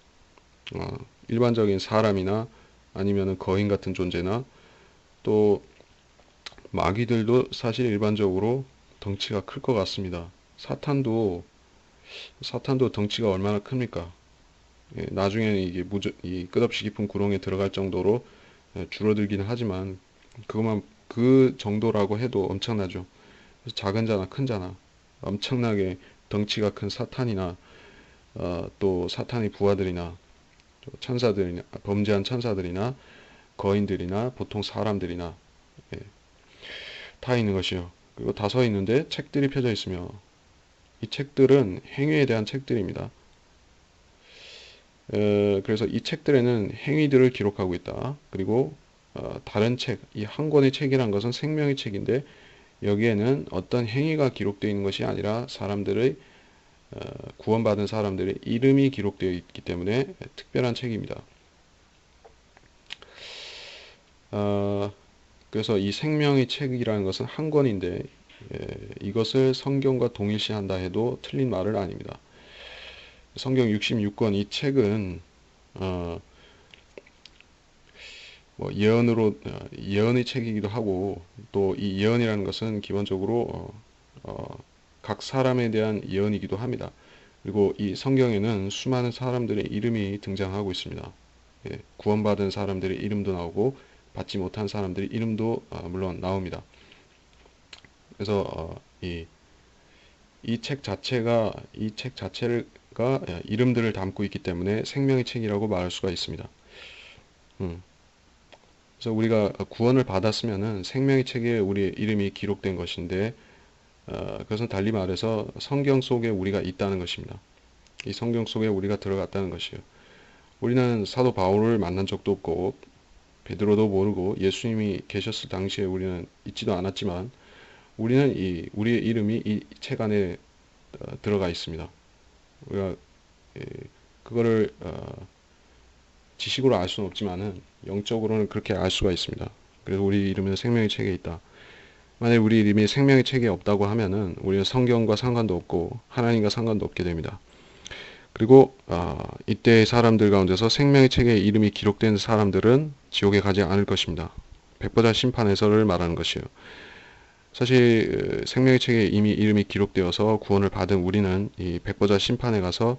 일반적인 사람이나 아니면은 거인 같은 존재나 또 마귀들도 사실 일반적으로 덩치가 클 것 같습니다. 사탄도 덩치가 얼마나 큽니까? 예, 나중에는 이게 이 끝없이 깊은 구렁에 들어갈 정도로 줄어들기는 하지만 그것만 그 정도라고 해도 엄청나죠. 그래서 작은 자나 큰 자나 엄청나게 덩치가 큰 사탄이나 또 사탄의 부하들이나 천사들이나 범죄한 천사들이나 거인들이나 보통 사람들이나 예, 다 있는 것이요. 그리고 다 서 있는데 책들이 펴져 있으며, 이 책들은 행위에 대한 책들입니다. 그래서 이 책들에는 행위들을 기록하고 있다. 그리고 다른 책, 이 한 권의 책이란 것은 생명의 책인데 여기에는 어떤 행위가 기록되어 있는 것이 아니라 사람들의 구원받은 사람들의 이름이 기록되어 있기 때문에 특별한 책입니다. 그래서 이 생명의 책이라는 것은 한 권인데 이것을 성경과 동일시한다 해도 틀린 말은 아닙니다. 성경 66권 이 책은 뭐 예언의 책이기도 하고, 또 이 예언이라는 것은 기본적으로 각 사람에 대한 예언이기도 합니다. 그리고 이 성경에는 수많은 사람들의 이름이 등장하고 있습니다. 예, 구원받은 사람들의 이름도 나오고 받지 못한 사람들의 이름도 물론 나옵니다. 그래서 이 이 책 자체가 이름들을 담고 있기 때문에 생명의 책이라고 말할 수가 있습니다. 음. 그래서 우리가 구원을 받았으면은 생명의 책에 우리의 이름이 기록된 것인데, 그것은 달리 말해서 성경 속에 우리가 있다는 것입니다. 이 성경 속에 우리가 들어갔다는 것이요. 우리는 사도 바울을 만난 적도 없고 베드로도 모르고 예수님이 계셨을 당시에 우리는 있지도 않았지만, 우리의 이름이 이 책 안에 들어가 있습니다. 우리가 그거를 지식으로 알 수는 없지만은 영적으로는 그렇게 알 수가 있습니다. 그래서 우리 이름은 생명의 책에 있다. 만약 우리 이름이 생명의 책에 없다고 하면은 우리는 성경과 상관도 없고 하나님과 상관도 없게 됩니다. 그리고 이때 사람들 가운데서 생명의 책에 이름이 기록된 사람들은 지옥에 가지 않을 것입니다. 백보자 심판에서를 말하는 것이요. 사실 생명의 책에 이미 이름이 기록되어서 구원을 받은 우리는 이 백보자 심판에 가서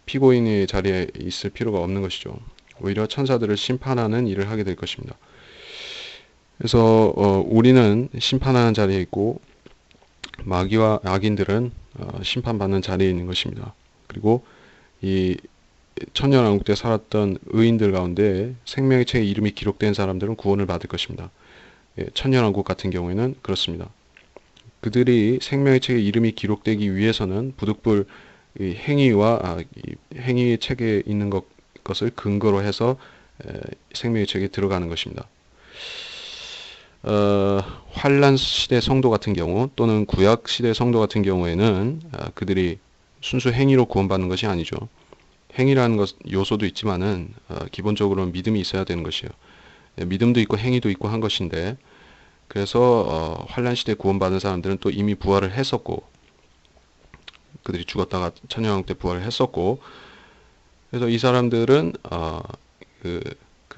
피고인의 자리에 있을 필요가 없는 것이죠. 오히려 천사들을 심판하는 일을 하게 될 것입니다. 그래서 우리는 심판하는 자리에 있고 마귀와 악인들은 심판받는 자리에 있는 것입니다. 그리고 이 천년왕국 때 살았던 의인들 가운데 생명의 책에 이름이 기록된 사람들은 구원을 받을 것입니다. 천년왕국 같은 경우에는 그렇습니다. 그들이 생명의 책에 이름이 기록되기 위해서는 부득불 이 행위의 책에 있는 것을 근거로 해서 생명의 책에 들어가는 것입니다. 환란 시대 성도 같은 경우 또는 구약 시대 성도 같은 경우에는 그들이 순수 행위로 구원받는 것이 아니죠. 행위라는 것 요소도 있지만은 기본적으로는 믿음이 있어야 되는 것이에요. 믿음도 있고 행위도 있고 한 것인데, 그래서 환란 시대 구원받은 사람들은 또 이미 부활을 했었고 그들이 죽었다가 천년왕국 때 부활을 했었고, 그래서 이 사람들은 그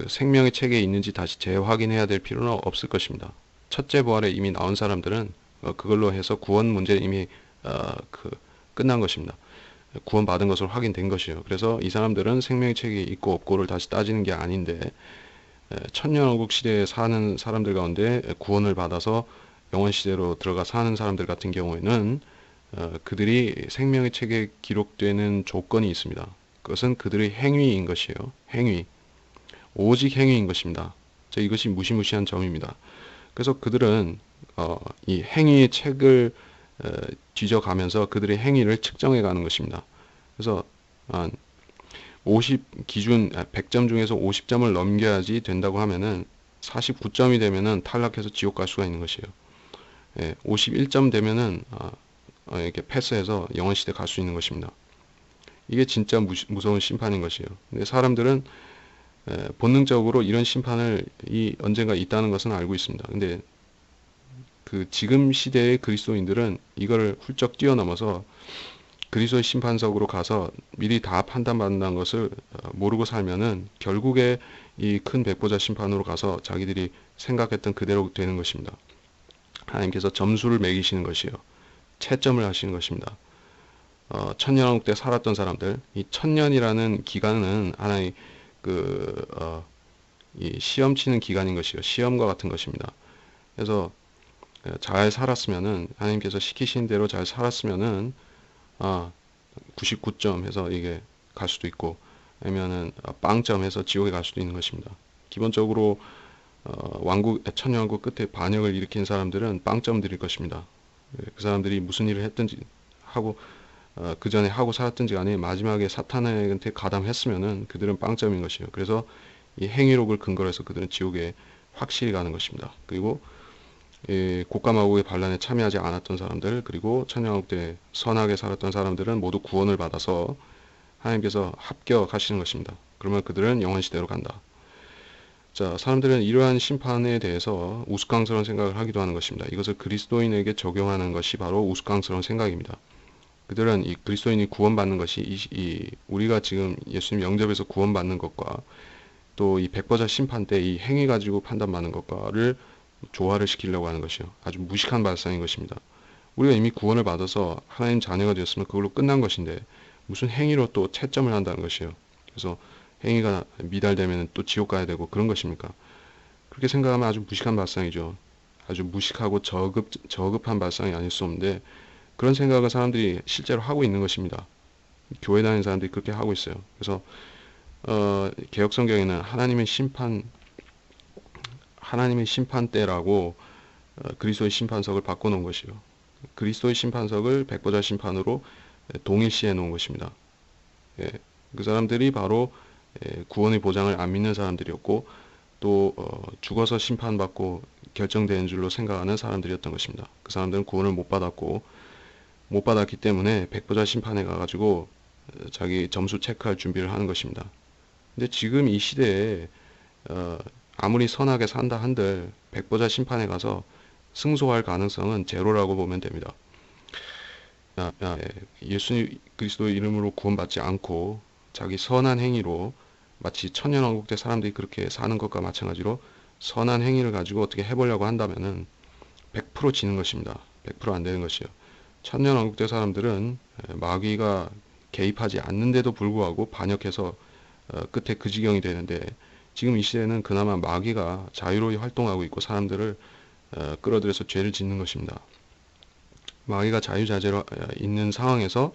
생명의 책에 있는지 다시 재확인해야 될 필요는 없을 것입니다. 첫째 부활에 이미 나온 사람들은 그걸로 해서 구원 문제는 이미 끝난 것입니다. 구원받은 것으로 확인된 것이에요. 그래서 이 사람들은 생명의 책이 있고 없고를 다시 따지는 게 아닌데, 천년왕국 시대에 사는 사람들 가운데 구원을 받아서 영원 시대로 들어가 사는 사람들 같은 경우에는 그들이 생명의 책에 기록되는 조건이 있습니다. 그것은 그들의 행위인 것이에요. 행위. 오직 행위인 것입니다. 이것이 무시무시한 점입니다. 그래서 그들은 이 행위의 책을 뒤져가면서 그들의 행위를 측정해 가는 것입니다. 그래서 100점 중에서 50점을 넘겨야지 된다고 하면은 49점이 되면은 탈락해서 지옥 갈 수가 있는 것이에요. 51점 되면은 이렇게 패스해서 영원 시대 갈 수 있는 것입니다. 이게 진짜 무서운 심판인 것이에요. 근데 사람들은 본능적으로 이런 심판을 언젠가 있다는 것은 알고 있습니다. 근데 그 지금 시대의 그리스도인들은 이거를 훌쩍 뛰어넘어서 그리스도의 심판석으로 가서 미리 다 판단받는다는 것을 모르고 살면은 결국에 이 큰 백보자 심판으로 가서 자기들이 생각했던 그대로 되는 것입니다. 하나님께서 점수를 매기시는 것이요, 채점을 하시는 것입니다. 천년왕국 때 살았던 사람들, 이 천년이라는 기간은 하나의 이 시험 치는 기간인 것이요, 시험과 같은 것입니다. 그래서 잘 살았으면은, 하나님께서 시키신 대로 잘 살았으면은 99점 해서 이게 갈 수도 있고, 아니면은 빵점 해서 지옥에 갈 수도 있는 것입니다. 기본적으로 천년왕국 끝에 반역을 일으킨 사람들은 빵점 드릴 것입니다. 그 사람들이 무슨 일을 했든지 하고 그 전에 하고 살았든지 간에 마지막에 사탄한테 가담했으면은 그들은 빵점인 것이에요. 그래서 이 행위록을 근거로 해서 그들은 지옥에 확실히 가는 것입니다. 그리고 곡감마국의 반란에 참여하지 않았던 사람들, 그리고 천년왕국 때 선하게 살았던 사람들은 모두 구원을 받아서 하나님께서 합격하시는 것입니다. 그러면 그들은 영원시대로 간다. 자, 사람들은 이러한 심판에 대해서 우스꽝스러운 생각을 하기도 하는 것입니다. 이것을 그리스도인에게 적용하는 것이 바로 우스꽝스러운 생각입니다. 그들은 이 그리스도인이 구원받는 것이 우리가 지금 예수님 영접해서 구원받는 것과 또 이 백보자 심판 때 이 행위 가지고 판단받는 것과를 조화를 시키려고 하는 것이요, 아주 무식한 발상인 것입니다. 우리가 이미 구원을 받아서 하나님 자녀가 되었으면 그걸로 끝난 것인데 무슨 행위로 또 채점을 한다는 것이요. 그래서 행위가 미달되면 또 지옥 가야 되고 그런 것입니까? 그렇게 생각하면 아주 무식한 발상이죠. 아주 무식하고 저급한 발상이 아닐 수 없는데, 그런 생각을 사람들이 실제로 하고 있는 것입니다. 교회 다니는 사람들이 그렇게 하고 있어요. 그래서 개역 성경에는 하나님의 심판대라고 그리스도의 심판석을 바꿔놓은 것이요. 그리스도의 심판석을 백보자 심판으로 동일시해 놓은 것입니다. 예, 그 사람들이 바로 구원의 보장을 안 믿는 사람들이었고 또 죽어서 심판받고 결정되는 줄로 생각하는 사람들이었던 것입니다. 그 사람들은 구원을 못 받았기 때문에 백보자 심판에 가가지고 자기 점수 체크할 준비를 하는 것입니다. 근데 지금 이 시대에 아무리 선하게 산다 한들 백보자 심판에 가서 승소할 가능성은 제로라고 보면 됩니다. 예수 그리스도의 이름으로 구원받지 않고 자기 선한 행위로 마치 천년왕국 때 사람들이 그렇게 사는 것과 마찬가지로 선한 행위를 가지고 어떻게 해보려고 한다면은 100% 지는 것입니다. 100% 안 되는 것이요. 천년왕국 때 사람들은 마귀가 개입하지 않는데도 불구하고 반역해서 끝에 그 지경이 되는데 지금 이 시대는 그나마 마귀가 자유로이 활동하고 있고 사람들을 끌어들여서 죄를 짓는 것입니다. 마귀가 자유자재로 있는 상황에서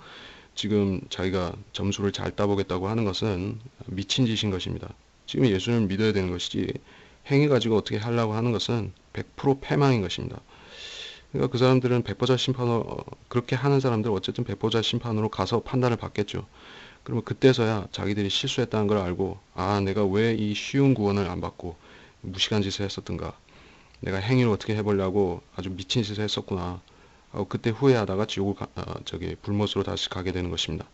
지금 자기가 점수를 잘 따보겠다고 하는 것은 미친 짓인 것입니다. 지금 예수님을 믿어야 되는 것이지 행위 가지고 어떻게 하려고 하는 것은 100% 패망인 것입니다. 그러니까 그 사람들은 백보자 심판으로 그렇게 하는 사람들 어쨌든 백보자 심판으로 가서 판단을 받겠죠. 그러면 그때서야 자기들이 실수했다는 걸 알고 내가 왜 이 쉬운 구원을 안 받고 무식한 짓을 했었던가 내가 행위를 어떻게 해보려고 아주 미친 짓을 했었구나 하고 그때 후회하다가 지옥을 불못으로 다시 가게 되는 것입니다.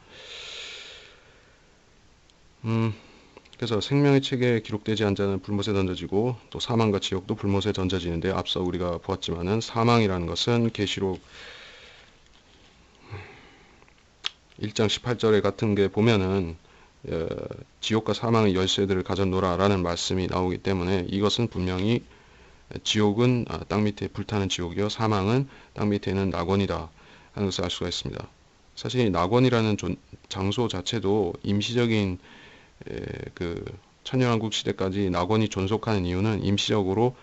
그래서 생명의 책에 기록되지 않은 자는 불못에 던져지고 또 사망과 지옥도 불못에 던져지는데 앞서 우리가 보았지만은 사망이라는 것은 계시록 1장 18절에 같은 게 보면은 지옥과 사망의 열쇠들을 가졌노라 라는 말씀이 나오기 때문에 이것은 분명히 지옥은 땅 밑에 불타는 지옥이요 사망은 땅 밑에 있는 낙원이다 하는 것을 알 수가 있습니다. 사실 낙원이라는 장소 자체도 임시적인 그 천년왕국 시대까지 낙원이 존속하는 이유는 임시적으로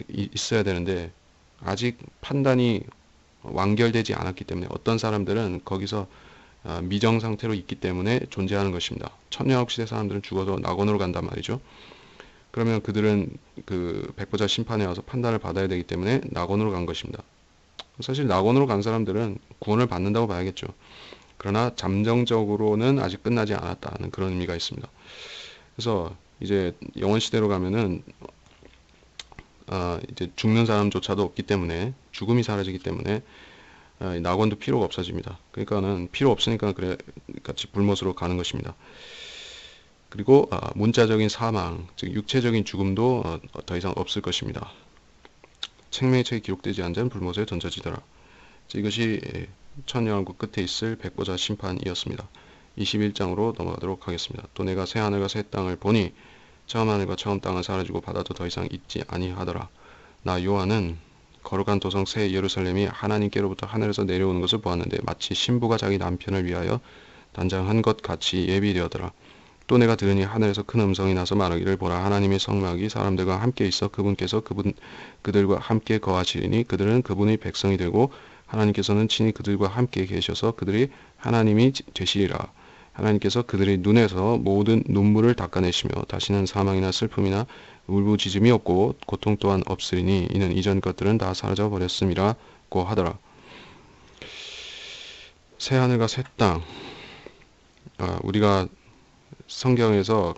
있어야 되는데 아직 판단이 완결되지 않았기 때문에 어떤 사람들은 거기서 미정 상태로 있기 때문에 존재하는 것입니다. 천년왕국 시대 사람들은 죽어서 낙원으로 간단 말이죠. 그러면 그들은 그 백보자 심판에 와서 판단을 받아야 되기 때문에 낙원으로 간 것입니다. 사실 낙원으로 간 사람들은 구원을 받는다고 봐야겠죠. 그러나 잠정적으로는 아직 끝나지 않았다는 그런 의미가 있습니다. 그래서 이제 영원 시대로 가면은 이제 죽는 사람조차도 없기 때문에 죽음이 사라지기 때문에 낙원도 필요가 없어집니다. 그러니까는 필요 없으니까 그래 같이 불못으로 가는 것입니다. 그리고 문자적인 사망, 즉 육체적인 죽음도 더 이상 없을 것입니다. 생명의 책에 기록되지 않은 자는 불못에 던져지더라. 이것이 천년왕국 끝에 있을 백보자 심판이었습니다. 21장으로 넘어가도록 하겠습니다. 또 내가 새 하늘과 새 땅을 보니 처음 하늘과 처음 땅은 사라지고 바다도 더 이상 있지 아니하더라. 나 요한은 거룩한 도성 새 예루살렘이 하나님께로부터 하늘에서 내려오는 것을 보았는데 마치 신부가 자기 남편을 위하여 단장한 것 같이 예비되었더라. 또 내가 들으니 하늘에서 큰 음성이 나서 말하기를 보라 하나님의 성막이 사람들과 함께 있어 그분께서 그들과 함께 거하시리니 그들은 그분의 백성이 되고 하나님께서는 친히 그들과 함께 계셔서 그들이 하나님이 되시리라. 하나님께서 그들의 눈에서 모든 눈물을 닦아내시며 다시는 사망이나 슬픔이나 울부짖음이 없고 고통 또한 없으리니 이는 이전 것들은 다 사라져 버렸음이라고 하더라. 새 하늘과 새 땅. 우리가 성경에서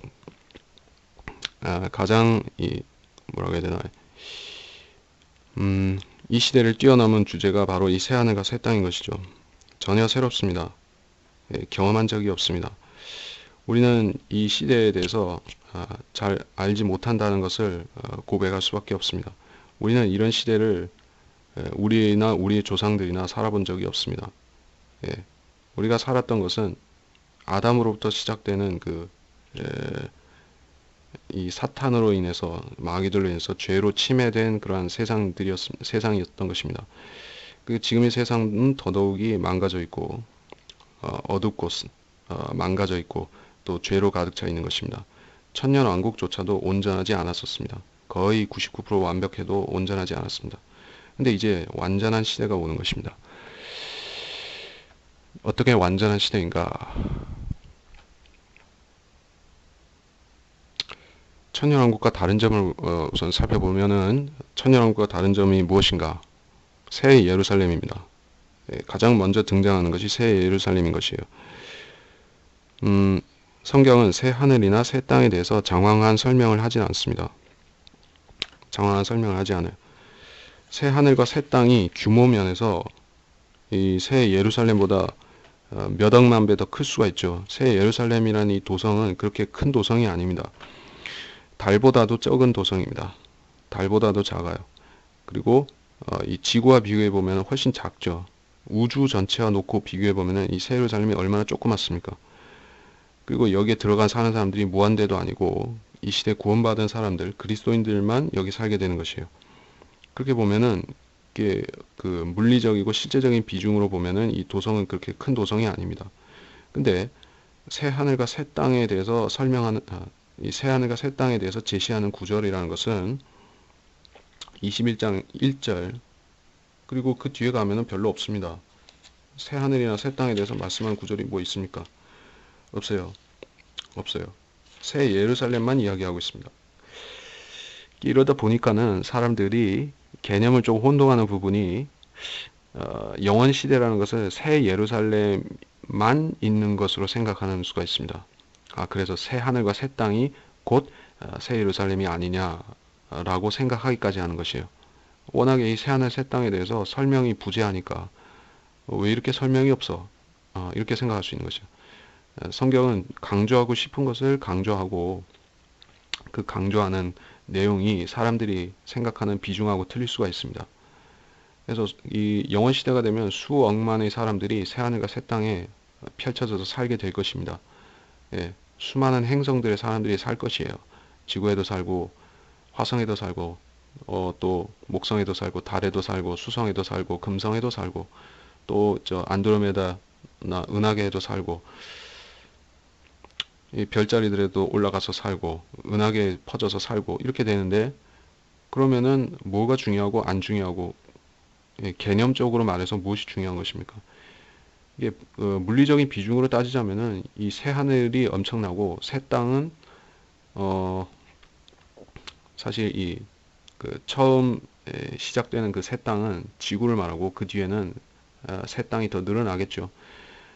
가장 뭐라고 해야 되나 이 시대를 뛰어넘은 주제가 바로 이 새 하늘과 새 땅인 것이죠. 전혀 새롭습니다. 경험한 적이 없습니다. 우리는 이 시대에 대해서 잘 알지 못한다는 것을 고백할 수밖에 없습니다. 우리는 이런 시대를 우리나 우리의 조상들이나 살아본 적이 없습니다. 우리가 살았던 것은 아담으로부터 시작되는 이 사탄으로 인해서 마귀들로 인해서 죄로 침해된 그러한 세상이었던 것입니다. 지금의 세상은 더더욱이 망가져 있고 어둡고 망가져 있고 또 죄로 가득 차 있는 것입니다. 천년 왕국조차도 온전하지 않았었습니다. 거의 99% 완벽해도 온전하지 않았습니다. 근데 이제 완전한 시대가 오는 것입니다. 어떻게 완전한 시대인가? 천년왕국과 다른 점을 우선 살펴보면은 천년왕국과 다른 점이 무엇인가? 새 예루살렘입니다. 가장 먼저 등장하는 것이 새 예루살렘인 것이에요. 성경은 새 하늘이나 새 땅에 대해서 장황한 설명을 하진 않습니다. 장황한 설명을 하지 않아요. 새 하늘과 새 땅이 규모 면에서 이 새 예루살렘보다 몇 억만 배 더 클 수가 있죠. 새 예루살렘이라는 이 도성은 그렇게 큰 도성이 아닙니다. 달보다도 적은 도성입니다. 달보다도 작아요. 그리고 이 지구와 비교해 보면 훨씬 작죠. 우주 전체와 놓고 비교해 보면 이 새 예루살렘이 얼마나 조그맣습니까? 그리고 여기에 들어간 사는 사람들이 무한대도 아니고 이 시대 구원받은 사람들, 그리스도인들만 여기 살게 되는 것이에요. 그렇게 보면은 이게 그 물리적이고 실제적인 비중으로 보면은 이 도성은 그렇게 큰 도성이 아닙니다. 근데 새 하늘과 새 땅에 대해서 설명하는 이 새 하늘과 새 땅에 대해서 제시하는 구절이라는 것은 21장 1절 그리고 그 뒤에 가면은 별로 없습니다. 새 하늘이나 새 땅에 대해서 말씀하는 구절이 뭐 있습니까? 없어요. 없어요. 새 예루살렘만 이야기하고 있습니다. 이러다 보니까는 사람들이 개념을 좀 혼동하는 부분이 영원 시대라는 것을 새 예루살렘만 있는 것으로 생각하는 수가 있습니다. 그래서 새 하늘과 새 땅이 곧 새 예루살렘이 아니냐라고 생각하기까지 하는 것이에요. 워낙에 이 새 하늘 새 땅에 대해서 설명이 부재하니까 왜 이렇게 설명이 없어? 이렇게 생각할 수 있는 것이죠. 성경은 강조하고 싶은 것을 강조하고 그 강조하는 내용이 사람들이 생각하는 비중하고 틀릴 수가 있습니다. 그래서 이 영원 시대가 되면 수억만의 사람들이 새하늘과 새 땅에 펼쳐져서 살게 될 것입니다. 예, 수많은 행성들의 사람들이 살 것이에요. 지구에도 살고 화성에도 살고 또 목성에도 살고 달에도 살고 수성에도 살고 금성에도 살고 또 저 안드로메다나 은하계에도 살고 이 별자리들에도 올라가서 살고 은하계에 퍼져서 살고 이렇게 되는데 그러면은 뭐가 중요하고 안 중요하고 개념적으로 말해서 무엇이 중요한 것입니까? 이게 물리적인 비중으로 따지자면은 이 새 하늘이 엄청나고 새 땅은 사실 이 그 처음 시작되는 그 새 땅은 지구를 말하고 그 뒤에는 새 땅이 더 늘어나겠죠.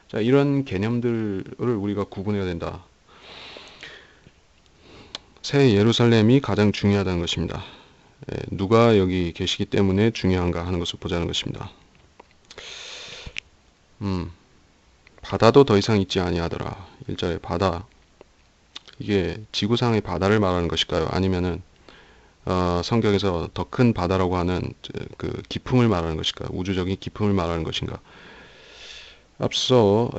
자, 이런 개념들을 우리가 구분해야 된다. 새 예루살렘이 가장 중요하다는 것입니다. 누가 여기 계시기 때문에 중요한가 하는 것을 보자는 것입니다. 바다도 더 이상 있지 아니하더라. 1절에 바다. 이게 지구상의 바다를 말하는 것일까요? 아니면은 성경에서 더 큰 바다라고 하는 그 깊음을 말하는 것일까요? 우주적인 깊음을 말하는 것인가? 앞서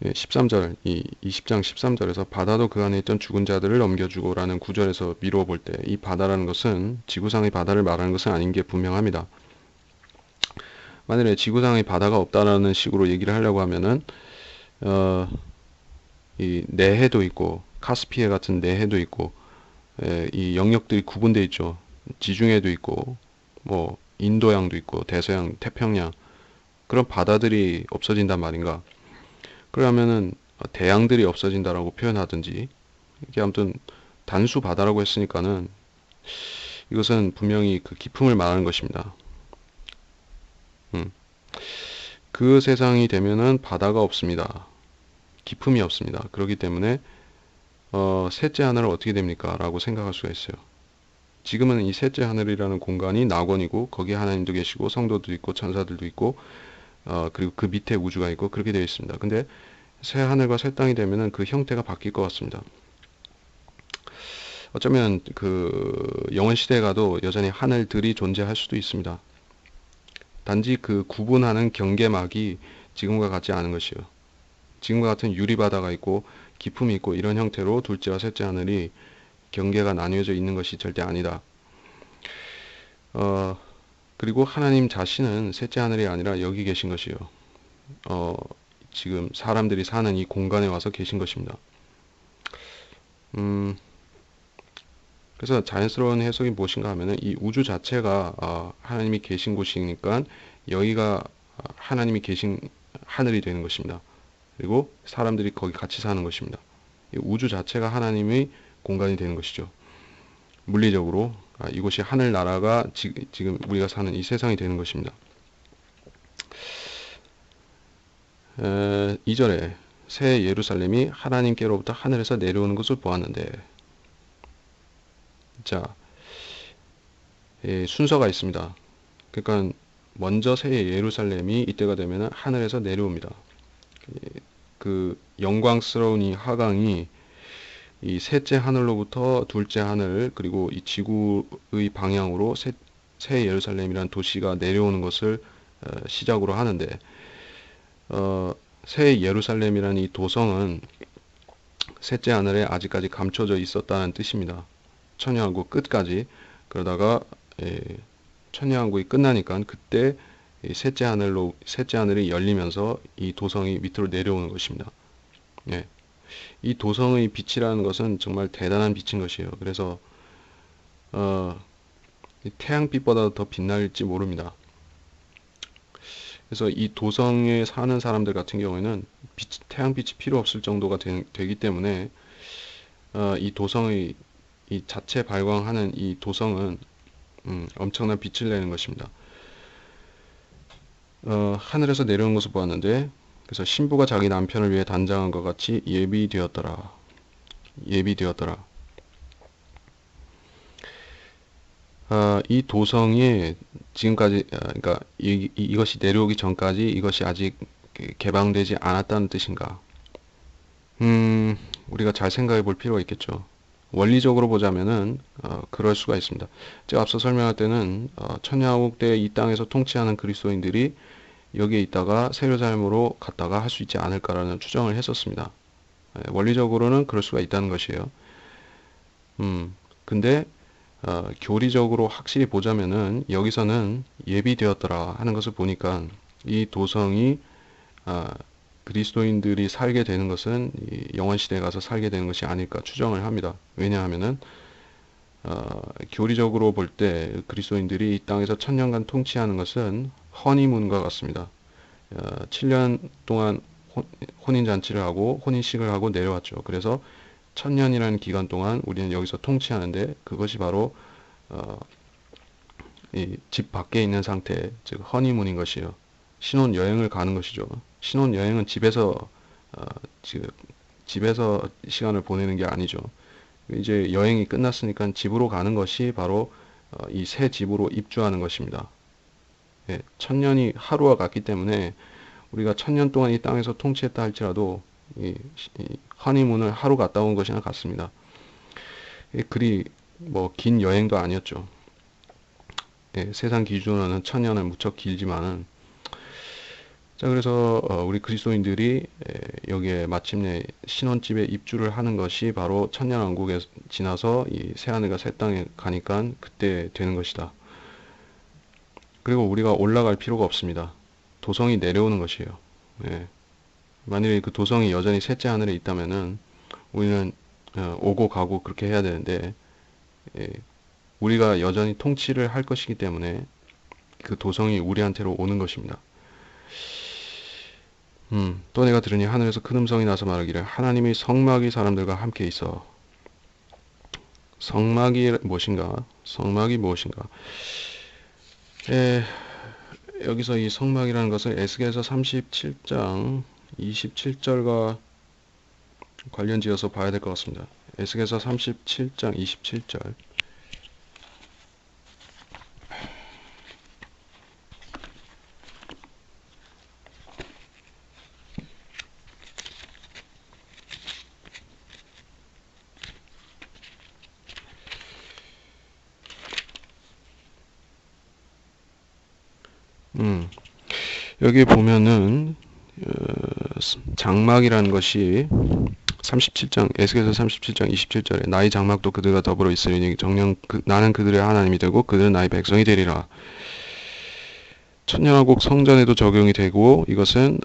13절, 이 20장 13절에서 바다도 그 안에 있던 죽은 자들을 넘겨주고 라는 구절에서 미루어 볼 때 이 바다라는 것은 지구상의 바다를 말하는 것은 아닌 게 분명합니다. 만일에 지구상의 바다가 없다라는 식으로 얘기를 하려고 하면은 이 내해도 있고 카스피해 같은 내해도 있고 이 영역들이 구분되어 있죠. 지중해도 있고 뭐 인도양도 있고 대서양, 태평양 그런 바다들이 없어진단 말인가? 그러면은 대양들이 없어진다라고 표현하든지 이게 아무튼 단수 바다라고 했으니까는 이것은 분명히 그 깊음을 말하는 것입니다. 그 세상이 되면은 바다가 없습니다. 깊음이 없습니다. 그렇기 때문에 셋째 하늘은 어떻게 됩니까? 라고 생각할 수가 있어요. 지금은 이 셋째 하늘이라는 공간이 낙원이고 거기에 하나님도 계시고 성도도 있고 천사들도 있고 그리고 그 밑에 우주가 있고 그렇게 되어 있습니다. 근데 새 하늘과 새 땅이 되면은 그 형태가 바뀔 것 같습니다. 어쩌면 그 영원 시대에 가도 여전히 하늘들이 존재할 수도 있습니다. 단지 그 구분하는 경계막이 지금과 같지 않은 것이요. 지금과 같은 유리바다가 있고 깊음이 있고 이런 형태로 둘째와 셋째 하늘이 경계가 나뉘어져 있는 것이 절대 아니다. 그리고 하나님 자신은 셋째 하늘이 아니라 여기 계신 것이요. 지금 사람들이 사는 이 공간에 와서 계신 것입니다. 그래서 자연스러운 해석이 무엇인가 하면은 이 우주 자체가 하나님이 계신 곳이니까 여기가 하나님이 계신 하늘이 되는 것입니다. 그리고 사람들이 거기 같이 사는 것입니다. 이 우주 자체가 하나님의 공간이 되는 것이죠. 물리적으로 이곳이 하늘나라가 지금 우리가 사는 이 세상이 되는 것입니다. 2절에 새 예루살렘이 하나님께로부터 하늘에서 내려오는 것을 보았는데, 자, 순서가 있습니다. 그러니까 먼저 새 예루살렘이 이때가 되면 하늘에서 내려옵니다. 그 영광스러운 이 하강이 이 셋째 하늘로부터 둘째 하늘, 그리고 이 지구의 방향으로 새 예루살렘이라는 도시가 내려오는 것을 시작으로 하는데, 새 예루살렘이라는 이 도성은 셋째 하늘에 아직까지 감춰져 있었다는 뜻입니다. 천년왕국 끝까지. 그러다가 천년왕국이 끝나니까 그때 셋째 하늘이 열리면서 이 도성이 밑으로 내려오는 것입니다. 예. 이 도성의 빛이라는 것은 정말 대단한 빛인 것이에요. 그래서 태양빛보다 더 빛날지 모릅니다. 그래서 이 도성에 사는 사람들 같은 경우에는 태양빛이 필요 없을 정도가 되기 때문에 이 도성의 이 자체 발광하는 이 도성은 엄청난 빛을 내는 것입니다. 하늘에서 내려온 것을 보았는데, 그래서 신부가 자기 남편을 위해 단장한 것 같이 예비되었더라. 이 도성이 지금까지, 그러니까 이것이 내려오기 전까지 이것이 아직 개방되지 않았다는 뜻인가? 우리가 잘 생각해 볼 필요가 있겠죠. 원리적으로 보자면은 그럴 수가 있습니다. 제가 앞서 설명할 때는 천년왕국 때 이 땅에서 통치하는 그리스도인들이 여기에 있다가 예루살렘으로 갔다가 할 수 있지 않을까라는 추정을 했었습니다. 원리적으로는 그럴 수가 있다는 것이에요. 근데 교리적으로 확실히 보자면은 여기서는 예비되었더라 하는 것을 보니까 이 도성이 그리스도인들이 살게 되는 것은 영원 시대에 가서 살게 되는 것이 아닐까 추정을 합니다. 왜냐하면은 교리적으로 볼 때 그리스도인들이 이 땅에서 천년간 통치하는 것은 허니문과 같습니다. 7년 동안 혼인잔치를 하고 혼인식을 하고 내려왔죠. 그래서 천년이라는 기간 동안 우리는 여기서 통치하는데 그것이 바로 이 집 밖에 있는 상태, 즉 허니문인 것이요. 신혼 여행을 가는 것이죠. 신혼 여행은 집에서 시간을 보내는 게 아니죠. 이제 여행이 끝났으니까 집으로 가는 것이 바로 이 새 집으로 입주하는 것입니다. 예, 천년이 하루와 같기 때문에 우리가 천년 동안 이 땅에서 통치했다 할지라도 이 허니문을 하루 갔다 온 것이나 같습니다. 그리 뭐 긴 여행도 아니었죠. 예, 세상 기준으로는 천년은 무척 길지만은, 자, 그래서 우리 그리스도인들이 여기에 마침내 신혼집에 입주를 하는 것이 바로 천년왕국에 지나서 이 새하늘과 새 땅에 가니까 그때 되는 것이다. 그리고 우리가 올라갈 필요가 없습니다. 도성이 내려오는 것이에요. 예. 만일에 그 도성이 여전히 셋째 하늘에 있다면은 우리는 오고 가고 그렇게 해야 되는데, 우리가 여전히 통치를 할 것이기 때문에 그 도성이 우리한테로 오는 것입니다. 또 내가 들으니 하늘에서 큰 음성이 나서 말하기를 하나님의 성막이 사람들과 함께 있어. 성막이 무엇인가? 여기서 이 성막이라는 것을 에스겔서 37장 27절과 관련지어서 봐야 될 것 같습니다. 에스겔서 37장 27절. 여기 보면은 장막이라는 것이 37장 에스겔서 37장 27절에 나의 장막도 그들과 더불어 있으리니 정녕 나는 그들의 하나님이 되고 그들은 나의 백성이 되리라. 천년왕국 성전에도 적용이 되고 이것은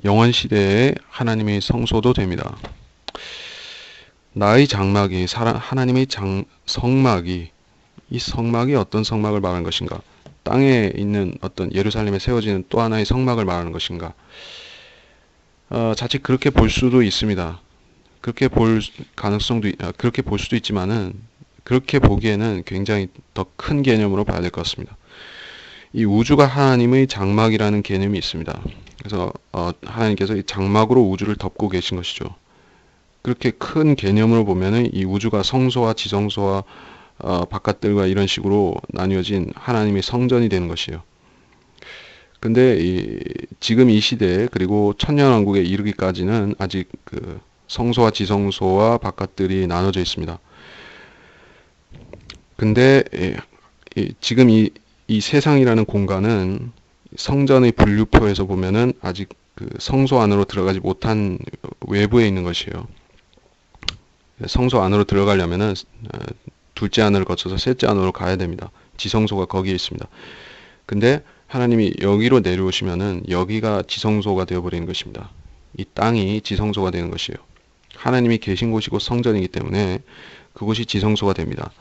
영원 시대의 하나님의 성소도 됩니다. 나의 장막이 하나님의 성막이, 이 성막이 어떤 성막을 말하는 것인가? 땅에 있는 어떤 예루살렘에 세워지는 또 하나의 성막을 말하는 것인가? 자칫 그렇게 볼 수도 있습니다. 그렇게 볼 그렇게 볼 수도 있지만은, 그렇게 보기에는 굉장히 더 큰 개념으로 봐야 될 것 같습니다. 이 우주가 하나님의 장막이라는 개념이 있습니다. 그래서 하나님께서 이 장막으로 우주를 덮고 계신 것이죠. 그렇게 큰 개념으로 보면은 이 우주가 성소와 지성소와 바깥들과 이런 식으로 나뉘어진 하나님의 성전이 되는 것이에요. 근데 지금 이 시대에, 그리고 천년왕국에 이르기까지는 아직 그 성소와 지성소와 바깥들이 나눠져 있습니다. 근데 지금 이 세상이라는 공간은 성전의 분류표에서 보면은 아직 그 성소 안으로 들어가지 못한 외부에 있는 것이에요. 성소 안으로 들어가려면은 둘째 안을 거쳐서 셋째 안으로 가야 됩니다. 지성소가 거기에 있습니다. 근데 하나님이 여기로 내려오시면은 여기가 지성소가 되어버리는 것입니다. 이 땅이 지성소가 되는 것이에요. 하나님이 계신 곳이고 성전이기 때문에 그곳이 지성소가 됩니다.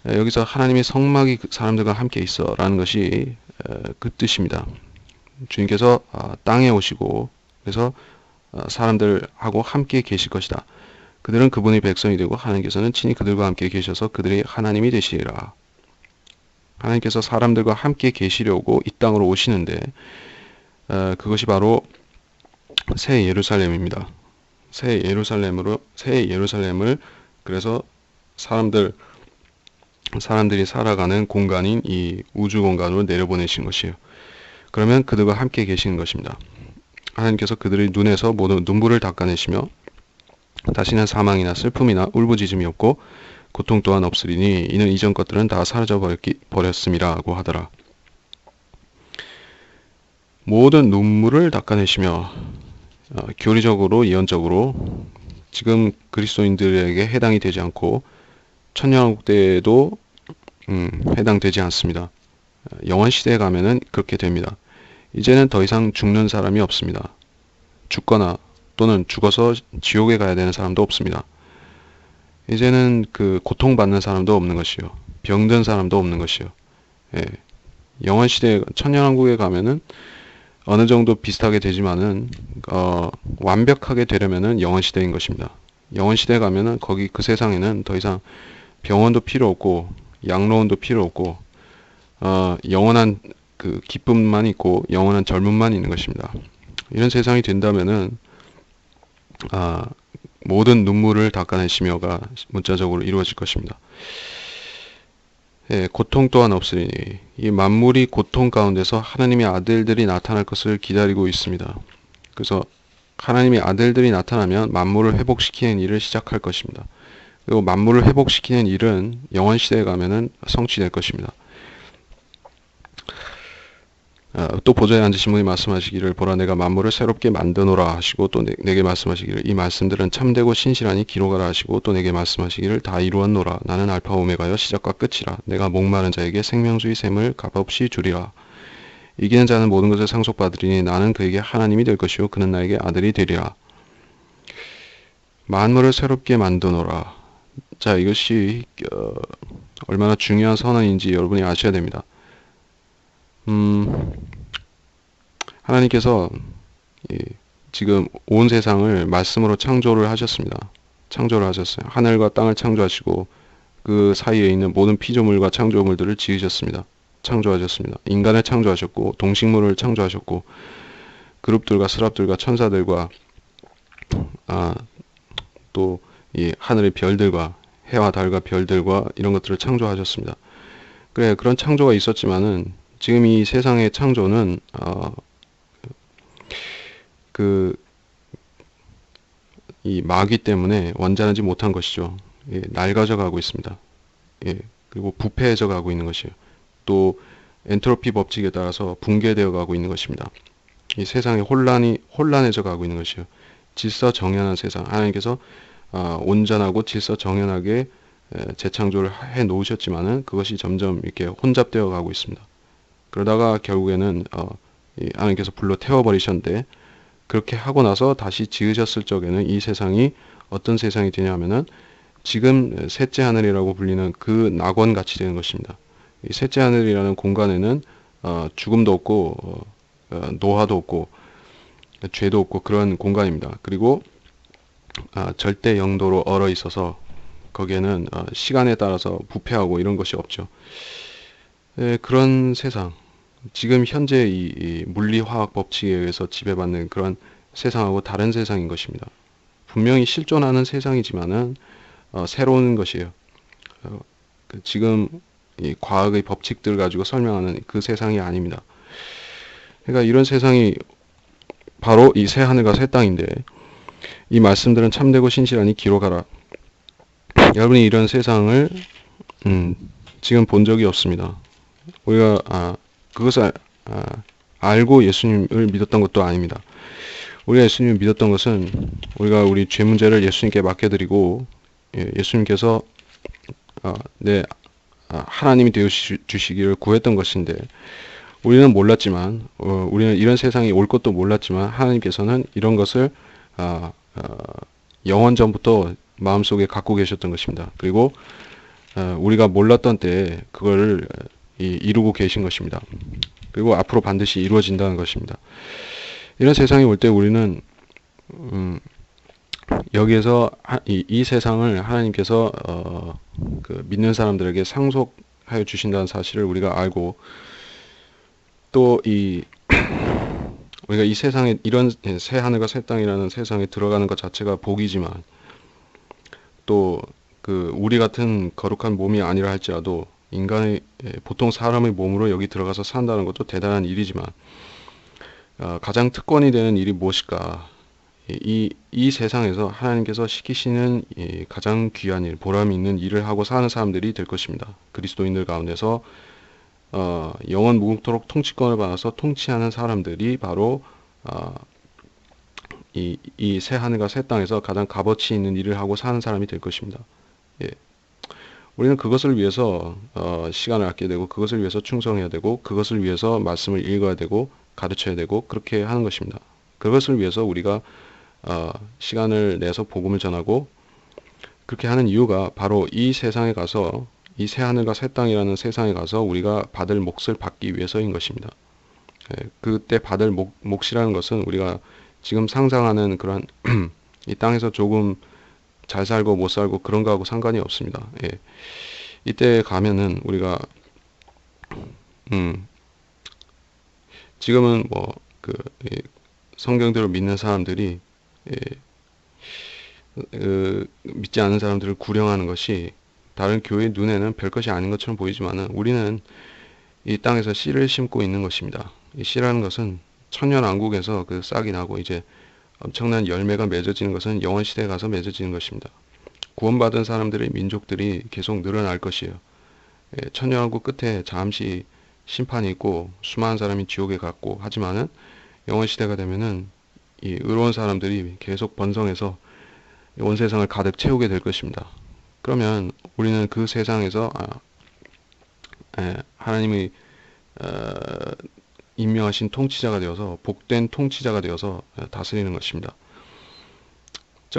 여기서 하나님의 성막이 사람들과 함께 있어 라는 것이 그 뜻입니다. 주님께서 땅에 오시고, 그래서 사람들하고 함께 계실 것이다. 그들은 그분의 백성이 되고 하나님께서는 친히 그들과 함께 계셔서 그들의 하나님이 되시리라. 하나님께서 사람들과 함께 계시려고 이 땅으로 오시는데, 그것이 바로 새 예루살렘입니다. 새 예루살렘을 그래서 사람들이 살아가는 공간인 이 우주 공간으로 내려보내신 것이에요. 그러면 그들과 함께 계시는 것입니다. 하나님께서 그들의 눈에서 모든 눈물을 닦아내시며 다시는 사망이나 슬픔이나 울부짖음이 없고 고통 또한 없으리니 이는 이전 것들은 다 사라져 버렸음이라고 하더라. 모든 눈물을 닦아내시며, 교리적으로 예언적으로 지금 그리스도인들에게 해당이 되지 않고 천년왕국 때에도 해당되지 않습니다. 영원 시대에 가면은 그렇게 됩니다. 이제는 더 이상 죽는 사람이 없습니다. 죽거나 또는 죽어서 지옥에 가야 되는 사람도 없습니다. 이제는 그 고통받는 사람도 없는 것이요, 병든 사람도 없는 것이요. 예. 영원 시대, 천년왕국에 가면은 어느 정도 비슷하게 되지만은 완벽하게 되려면은 영원 시대인 것입니다. 영원 시대에 가면은 거기 그 세상에는 더 이상 병원도 필요 없고 양로원도 필요 없고 영원한 그 기쁨만 있고 영원한 젊음만 있는 것입니다. 이런 세상이 된다면은 모든 눈물을 닦아내시며가 문자적으로 이루어질 것입니다. 예, 고통 또한 없으리니 이 만물이 고통 가운데서 하나님의 아들들이 나타날 것을 기다리고 있습니다. 그래서 하나님의 아들들이 나타나면 만물을 회복시키는 일을 시작할 것입니다. 그리고 만물을 회복시키는 일은 영원 시대에 가면은 성취될 것입니다. 또 보좌에 앉으신 분이 말씀하시기를 보라 내가 만물을 새롭게 만드노라 하시고 또 내게 말씀하시기를 이 말씀들은 참되고 신실하니 기록하라 하시고 또 내게 말씀하시기를 다 이루었노라 나는 알파 오메가여 시작과 끝이라 내가 목마른 자에게 생명수의 샘을 값없이 주리라 이기는 자는 모든 것을 상속받으리니 나는 그에게 하나님이 될 것이요 그는 나에게 아들이 되리라. 만물을 새롭게 만드노라. 자, 이것이 얼마나 중요한 선언인지 여러분이 아셔야 됩니다. 하나님께서 지금 온 세상을 말씀으로 창조를 하셨습니다. 창조를 하셨어요. 하늘과 땅을 창조하시고 그 사이에 있는 모든 피조물과 창조물들을 지으셨습니다. 창조하셨습니다. 인간을 창조하셨고 동식물을 창조하셨고 그룹들과 스랍들과 천사들과 또 이 하늘의 별들과 해와 달과 별들과 이런 것들을 창조하셨습니다. 그래, 그런 창조가 있었지만은 지금 이 세상의 창조는 이 마귀 때문에 완전하지 못한 것이죠. 예, 낡아져 가고 있습니다. 예, 그리고 부패해져 가고 있는 것이에요. 또 엔트로피 법칙에 따라서 붕괴되어 가고 있는 것입니다. 이 세상이 혼란해져 가고 있는 것이에요. 질서 정연한 세상. 하나님께서 온전하고 질서 정연하게 재창조를 해 놓으셨지만은 그것이 점점 이렇게 혼잡되어 가고 있습니다. 그러다가 결국에는 하나님께서 불로 태워버리셨는데 그렇게 하고 나서 다시 지으셨을 적에는 이 세상이 어떤 세상이 되냐면은 지금 셋째 하늘이라고 불리는 그 낙원 같이 되는 것입니다. 이 셋째 하늘이라는 공간에는 죽음도 없고 노화도 없고 죄도 없고 그런 공간입니다. 그리고 절대 영도로 얼어 있어서 거기에는 시간에 따라서 부패하고 이런 것이 없죠. 그런 세상, 지금 현재 이 물리화학 법칙에 의해서 지배받는 그런 세상하고 다른 세상인 것입니다. 분명히 실존하는 세상이지만은 새로운 것이에요. 지금 이 과학의 법칙들 가지고 설명하는 그 세상이 아닙니다. 그러니까 이런 세상이 바로 이 새 하늘과 새 땅인데 이 말씀들은 참되고 신실하니 기록하라. 여러분이 이런 세상을 지금 본 적이 없습니다. 우리가 그것을 알고 예수님을 믿었던 것도 아닙니다. 우리가 예수님을 믿었던 것은 우리가 우리 죄 문제를 예수님께 맡겨드리고 예수님께서 하나님이 되어주시기를 구했던 것인데 우리는 몰랐지만 우리는 이런 세상이 올 것도 몰랐지만 하나님께서는 이런 것을 영원 전부터 마음속에 갖고 계셨던 것입니다. 그리고 우리가 몰랐던 때에 그거를 이루고 계신 것입니다. 그리고 앞으로 반드시 이루어진다는 것입니다. 이런 세상이 올 때 우리는 여기에서 이 세상을 하나님께서 그 믿는 사람들에게 상속하여 주신다는 사실을 우리가 알고 또 우리가 이 세상에 이런 새 하늘과 새 땅이라는 세상에 들어가는 것 자체가 복이지만 또 그 우리 같은 거룩한 몸이 아니라 할지라도 인간의 보통 사람의 몸으로 여기 들어가서 산다는 것도 대단한 일이지만 가장 특권이 되는 일이 무엇일까? 이 세상에서 하나님께서 시키시는 가장 귀한 일, 보람 있는 일을 하고 사는 사람들이 될 것입니다. 그리스도인들 가운데서 영원 무궁토록 통치권을 받아서 통치하는 사람들이 바로 이 새 하늘과 새 땅에서 가장 값어치 있는 일을 하고 사는 사람이 될 것입니다. 예. 우리는 그것을 위해서 시간을 아껴야 되고 그것을 위해서 충성해야 되고 그것을 위해서 말씀을 읽어야 되고 가르쳐야 되고 그렇게 하는 것입니다. 그것을 위해서 우리가 시간을 내서 복음을 전하고 그렇게 하는 이유가 바로 이 세상에 가서 이 새 하늘과 새 땅이라는 세상에 가서 우리가 받을 몫을 받기 위해서인 것입니다. 그때 받을 몫이라는 것은 우리가 지금 상상하는 그런 이 땅에서 조금 잘 살고 못 살고 그런 거하고 상관이 없습니다. 이때 가면은 우리가 지금은 성경대로 믿는 사람들이 믿지 않는 사람들을 구령하는 것이 다른 교회 눈에는 별것이 아닌 것처럼 보이지만은 우리는 이 땅에서 씨를 심고 있는 것입니다. 이 씨라는 것은 천년왕국에서 그 싹이 나고 이제 엄청난 열매가 맺어지는 것은 영원 시대에 가서 맺어지는 것입니다. 구원받은 사람들의 민족들이 계속 늘어날 것이에요. 천년왕국 끝에 잠시 심판이 있고 수많은 사람이 지옥에 갔고 하지만은 영원 시대가 되면은 이 의로운 사람들이 계속 번성해서 온 세상을 가득 채우게 될 것입니다. 그러면 우리는 그 세상에서 하나님의 임명하신 통치자가 되어서 복된 통치자가 되어서 다스리는 것입니다.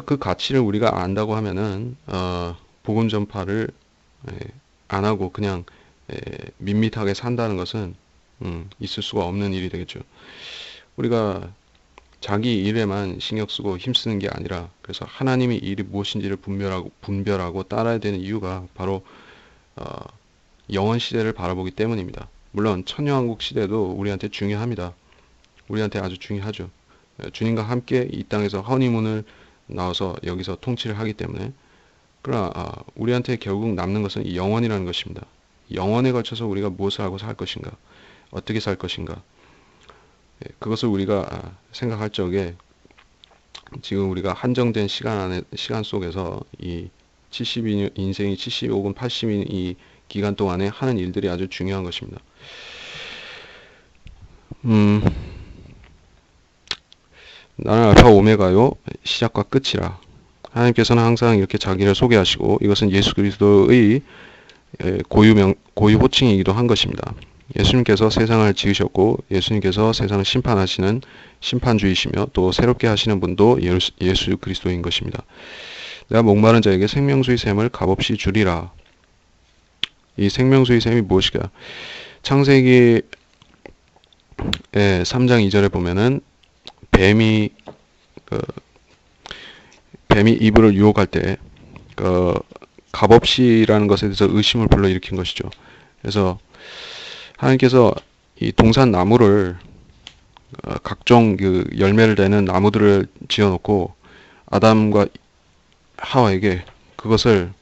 그 가치를 우리가 안다고 하면은 복음 전파를 안 하고 그냥 밋밋하게 산다는 것은 있을 수가 없는 일이 되겠죠. 우리가 자기 일에만 신경 쓰고 힘쓰는 게 아니라 그래서 하나님의 일이 무엇인지를 분별하고 따라야 되는 이유가 바로 영원 시대를 바라보기 때문입니다. 물론 천년왕국 시대도 우리한테 중요합니다. 우리한테 아주 중요하죠. 주님과 함께 이 땅에서 허니문을 나와서 여기서 통치를 하기 때문에 그러나 우리한테 결국 남는 것은 이 영원이라는 것입니다. 영원에 걸쳐서 우리가 무엇을 하고 살 것인가, 어떻게 살 것인가, 그것을 우리가 생각할 적에 지금 우리가 한정된 시간 속에서 이 70인 인생이 70 혹은 80인 이 기간 동안에 하는 일들이 아주 중요한 것입니다. 나는 알파 오메가요 시작과 끝이라. 하나님께서는 항상 이렇게 자기를 소개하시고 이것은 예수 그리스도의 고유 호칭이기도 한 것입니다. 예수님께서 세상을 지으셨고 예수님께서 세상을 심판하시는 심판주이시며 또 새롭게 하시는 분도 예수 그리스도인 것입니다. 내가 목마른 자에게 생명수의 샘을 값없이 주리라. 이 생명수의 샘이 무엇일까? 창세기 3장 2절에 보면은 뱀이 이브를 유혹할 때 값없이라는 것에 대해서 의심을 불러일으킨 것이죠. 그래서 하나님께서 이 동산 나무를 각종 그 열매를 내는 나무들을 지어놓고 아담과 하와에게 그것을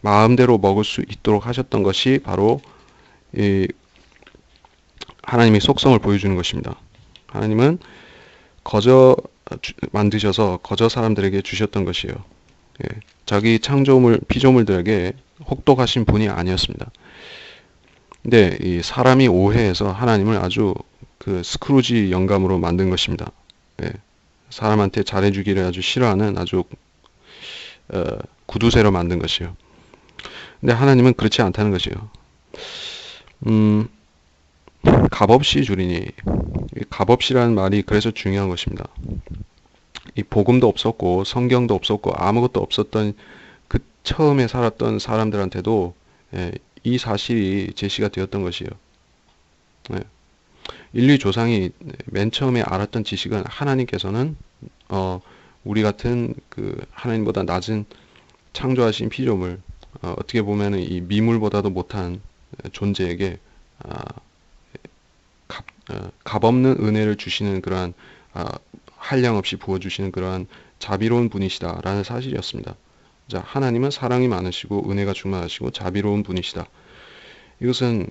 마음대로 먹을 수 있도록 하셨던 것이 바로 이 하나님의 속성을 보여주는 것입니다. 하나님은 거저 만드셔서 거저 사람들에게 주셨던 것이에요. 자기 피조물들에게 혹독하신 분이 아니었습니다. 근데 이 사람이 오해해서 하나님을 아주 그 스크루지 영감으로 만든 것입니다. 사람한테 잘해주기를 아주 싫어하는 아주 구두쇠로 만든 것이에요. 근데 하나님은 그렇지 않다는 것이에요. 값없이 주리니, 값없이라는 말이 그래서 중요한 것입니다. 이 복음도 없었고 성경도 없었고 아무것도 없었던 그 처음에 살았던 사람들한테도 이 사실이 제시가 되었던 것이에요. 인류 조상이 맨 처음에 알았던 지식은 하나님께서는 우리 같은 그 하나님보다 낮은 창조하신 피조물, 어떻게 보면은 이 미물보다도 못한 존재에게 값없는 은혜를 주시는 그러한 한량없이 부어주시는 그러한 자비로운 분이시다라는 사실이었습니다. 자, 하나님은 사랑이 많으시고 은혜가 충만하시고 자비로운 분이시다. 이것은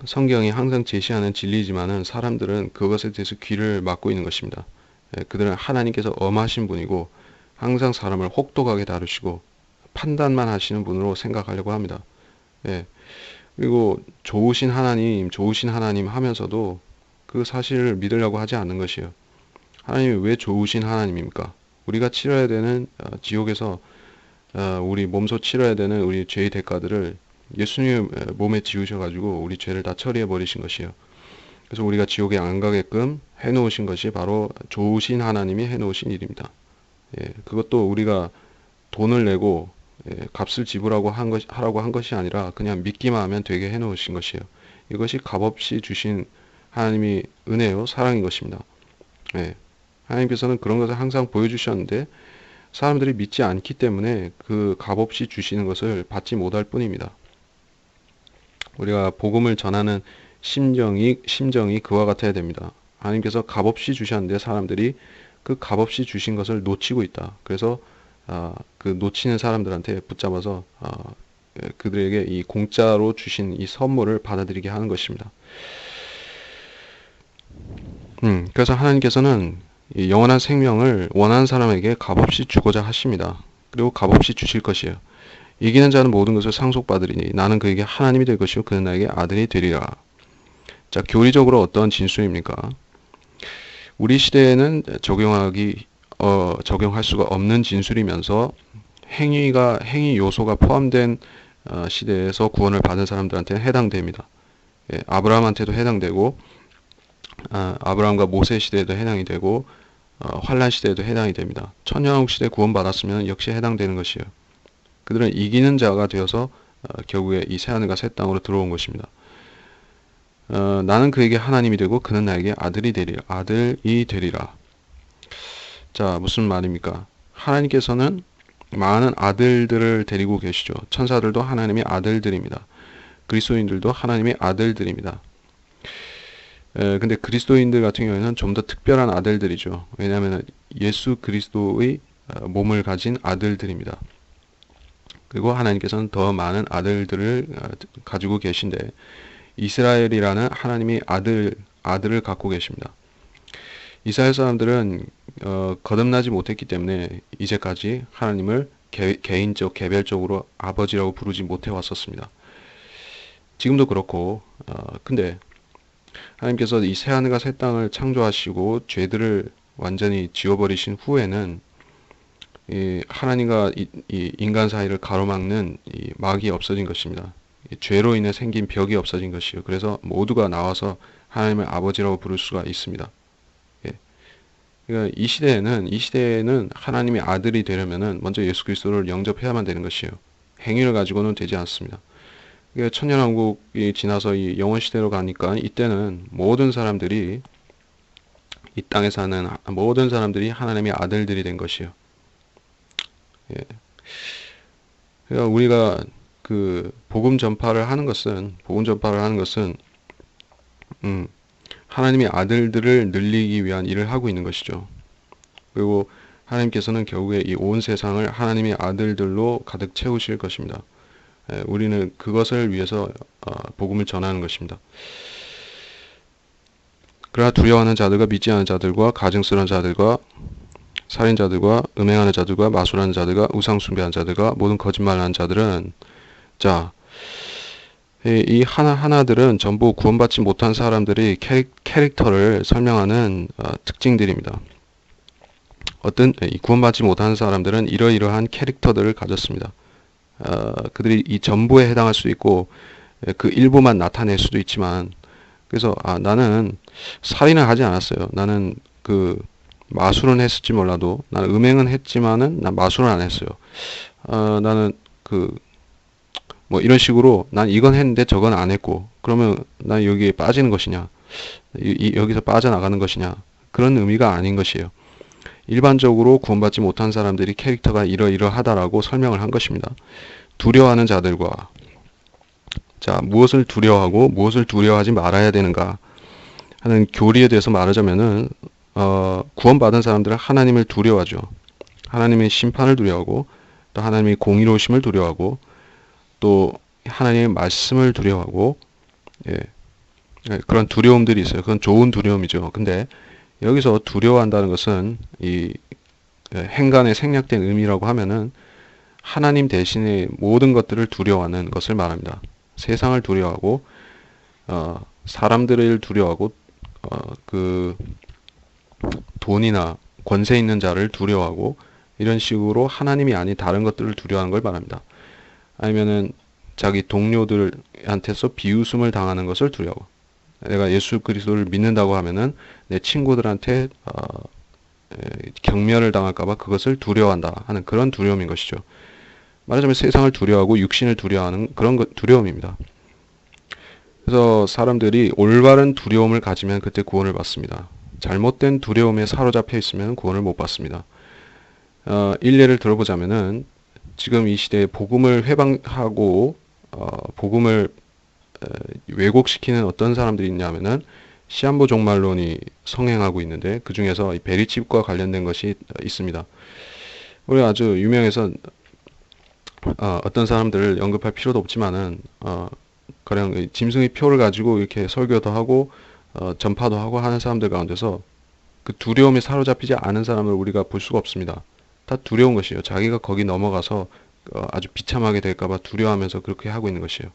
성경이 항상 제시하는 진리지만은 사람들은 그것에 대해서 귀를 막고 있는 것입니다. 그들은 하나님께서 엄하신 분이고 항상 사람을 혹독하게 다루시고 판단만 하시는 분으로 생각하려고 합니다. 그리고 좋으신 하나님 하면서도 그 사실을 믿으려고 하지 않는 것이에요. 하나님이 왜 좋으신 하나님입니까? 우리가 치러야 되는 지옥에서 우리 몸소 치러야 되는 우리 죄의 대가들을 예수님 몸에 지우셔가지고 우리 죄를 다 처리해 버리신 것이에요. 그래서 우리가 지옥에 안 가게끔 해놓으신 것이 바로 좋으신 하나님이 해놓으신 일입니다. 그것도 우리가 돈을 내고 값을 지불하고 하라고 한 것이 아니라 그냥 믿기만 하면 되게 해놓으신 것이에요. 이것이 값없이 주신 하나님이 은혜요, 사랑인 것입니다. 하나님께서는 그런 것을 항상 보여주셨는데 사람들이 믿지 않기 때문에 그 값없이 주시는 것을 받지 못할 뿐입니다. 우리가 복음을 전하는 심정이 그와 같아야 됩니다. 하나님께서 값없이 주셨는데 사람들이 그 값없이 주신 것을 놓치고 있다. 그래서 그 놓치는 사람들한테 붙잡아서 그들에게 이 공짜로 주신 이 선물을 받아들이게 하는 것입니다. 그래서 하나님께서는 이 영원한 생명을 원하는 사람에게 값없이 주고자 하십니다. 그리고 값없이 주실 것이에요. 이기는 자는 모든 것을 상속받으리니 나는 그에게 하나님이 될 것이요 그는 나에게 아들이 되리라. 자, 교리적으로 어떤 진술입니까? 우리 시대에는 적용할 수가 없는 진술이면서 행위 요소가 포함된 시대에서 구원을 받은 사람들한테는 해당됩니다. 아브라함한테도 해당되고 아브라함과 모세 시대에도 해당이 되고 환란 시대에도 해당이 됩니다. 천년왕국 시대 구원받았으면 역시 해당되는 것이에요. 그들은 이기는 자가 되어서 결국에 이 새하늘과 새 땅으로 들어온 것입니다. 나는 그에게 하나님이 되고 그는 나에게 아들이 되리라. 자, 무슨 말입니까? 하나님께서는 많은 아들들을 데리고 계시죠. 천사들도 하나님의 아들들입니다. 그리스도인들도 하나님의 아들들입니다. 근데 그리스도인들 같은 경우에는 좀 더 특별한 아들들이죠. 왜냐하면 예수 그리스도의 몸을 가진 아들들입니다. 그리고 하나님께서는 더 많은 아들들을 가지고 계신데 이스라엘이라는 하나님의 아들을 갖고 계십니다. 이스라엘 사람들은 거듭나지 못했기 때문에 이제까지 하나님을 개별적으로 아버지라고 부르지 못해 왔었습니다. 지금도 그렇고 근데 하나님께서 이 새하늘과 새 땅을 창조하시고 죄들을 완전히 지워버리신 후에는 이 하나님과 이 인간 사이를 가로막는 이 막이 없어진 것입니다. 이 죄로 인해 생긴 벽이 없어진 것이요. 그래서 모두가 나와서 하나님을 아버지라고 부를 수가 있습니다. 예. 그러니까 이 시대에는 하나님의 아들이 되려면은 먼저 예수 그리스도를 영접해야만 되는 것이에요. 행위를 가지고는 되지 않습니다. 그러니까 천년왕국이 지나서 이 영원 시대로 가니까 이때는 모든 사람들이 이 땅에 사는 모든 사람들이 하나님의 아들들이 된 것이요. 예. 그러니까 우리가 그 복음 전파를 하는 것은 음, 하나님의 아들들을 늘리기 위한 일을 하고 있는 것이죠. 그리고 하나님께서는 결국에 이 온 세상을 하나님의 아들들로 가득 채우실 것입니다. 예, 우리는 그것을 위해서 복음을 전하는 것입니다. 그러나 두려워하는 자들과 믿지 않은 자들과 가증스러운 자들과 살인자들과 음행하는 자들과 마술하는 자들과 우상 숭배하는 자들과 모든 거짓말하는 자들은 자, 이 하나하나들은 전부 구원받지 못한 사람들의 캐릭터를 설명하는 특징들입니다. 이 구원받지 못하는 사람들은 이러이러한 캐릭터들을 가졌습니다. 그들이 이 전부에 해당할 수도 있고 그 일부만 나타낼 수도 있지만 그래서 나는 살인을 하지 않았어요. 나는 그 마술은 했을지 몰라도 나는 음행은 했지만은 난 마술은 안 했어요. 나는 그 뭐 이런 식으로 난 이건 했는데 저건 안 했고 그러면 난 여기에 빠지는 것이냐 여기서 빠져나가는 것이냐 그런 의미가 아닌 것이에요. 일반적으로 구원받지 못한 사람들이 캐릭터가 이러이러하다라고 설명을 한 것입니다. 두려워하는 자들과 자 무엇을 두려워하고 무엇을 두려워하지 말아야 되는가 하는 교리에 대해서 말하자면은 구원받은 사람들은 하나님을 두려워하죠. 하나님의 심판을 두려워하고 또 하나님의 공의로우심을 두려워하고 또 하나님의 말씀을 두려워하고 예, 그런 두려움들이 있어요. 그건 좋은 두려움이죠. 근데 여기서 두려워한다는 것은 이 행간에 생략된 의미라고 하면은 하나님 대신에 모든 것들을 두려워하는 것을 말합니다. 세상을 두려워하고 사람들을 두려워하고 그 돈이나 권세 있는 자를 두려워하고 이런 식으로 하나님이 아닌 다른 것들을 두려워하는 걸 말합니다. 아니면은 자기 동료들한테서 비웃음을 당하는 것을 두려워. 내가 예수 그리스도를 믿는다고 하면은 내 친구들한테 경멸을 당할까봐 그것을 두려워한다 하는 그런 두려움인 것이죠. 말하자면 세상을 두려워하고 육신을 두려워하는 그런 두려움입니다. 그래서 사람들이 올바른 두려움을 가지면 그때 구원을 받습니다. 잘못된 두려움에 사로잡혀 있으면 구원을 못 받습니다. 일례를 들어보자면은 지금 이 시대에 복음을 회방하고 복음을 왜곡시키는 어떤 사람들이 있냐면은 시한부 종말론이 성행하고 있는데 그 중에서 베리칩과 관련된 것이 있습니다. 우리 아주 유명해서 어떤 사람들을 언급할 필요도 없지만은 가령 짐승의 표를 가지고 이렇게 설교도 하고 전파도 하고 하는 사람들 가운데서 그 두려움에 사로잡히지 않은 사람을 우리가 볼 수가 없습니다. 다 두려운 것이에요. 자기가 거기 넘어가서 아주 비참하게 될까봐 두려워하면서 그렇게 하고 있는 것이에요.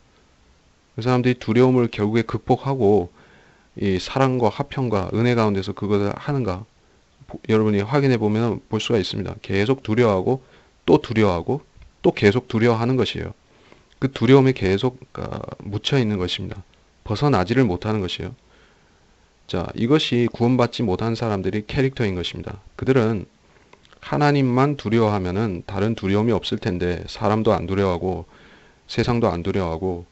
그 사람들이 두려움을 결국에 극복하고 이 사랑과 화평과 은혜 가운데서 그것을 하는가 여러분이 확인해 보면 볼 수가 있습니다. 계속 두려워하고 또 두려워하고 또 계속 두려워하는 것이에요. 그 두려움에 계속 묻혀 있는 것입니다. 벗어나지를 못하는 것이에요. 자, 이것이 구원받지 못한 사람들의 캐릭터인 것입니다. 그들은 하나님만 두려워하면은 다른 두려움이 없을 텐데 사람도 안 두려워하고 세상도 안 두려워하고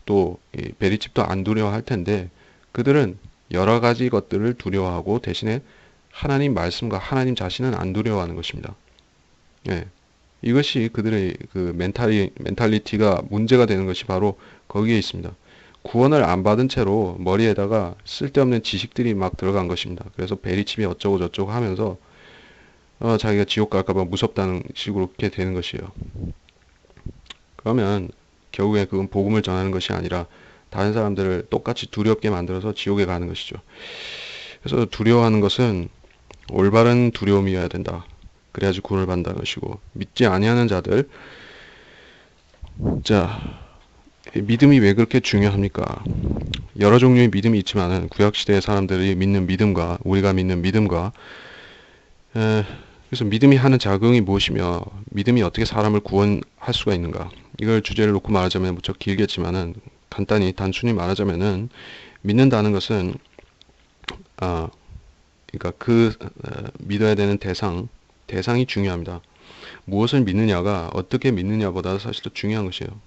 또 베리칩도 안 두려워할 텐데 그들은 여러 가지 것들을 두려워하고 대신에 하나님 말씀과 하나님 자신은 안 두려워하는 것입니다. 예. 이것이 그들의 그 멘탈리티가 문제가 되는 것이 바로 거기에 있습니다. 구원을 안 받은 채로 머리에다가 쓸데없는 지식들이 막 들어간 것입니다. 그래서 베리칩이 어쩌고 저쩌고 하면서 자기가 지옥 갈까봐 무섭다는 식으로 그렇게 되는 것이에요. 그러면 결국에 그건 복음을 전하는 것이 아니라 다른 사람들을 똑같이 두렵게 만들어서 지옥에 가는 것이죠. 그래서 두려워하는 것은 올바른 두려움이어야 된다. 그래야지 구원을 받는다는 것이고 믿지 아니하는 자들 자 믿음이 왜 그렇게 중요합니까? 여러 종류의 믿음이 있지만은 구약시대의 사람들이 믿는 믿음과 우리가 믿는 믿음과 그래서 믿음이 하는 작용이 무엇이며 믿음이 어떻게 사람을 구원할 수가 있는가? 이걸 주제를 놓고 말하자면 무척 길겠지만은 간단히 단순히 말하자면은 믿는다는 것은 아 그러니까 믿어야 되는 대상이 중요합니다. 무엇을 믿느냐가 어떻게 믿느냐보다 사실 더 중요한 것이에요.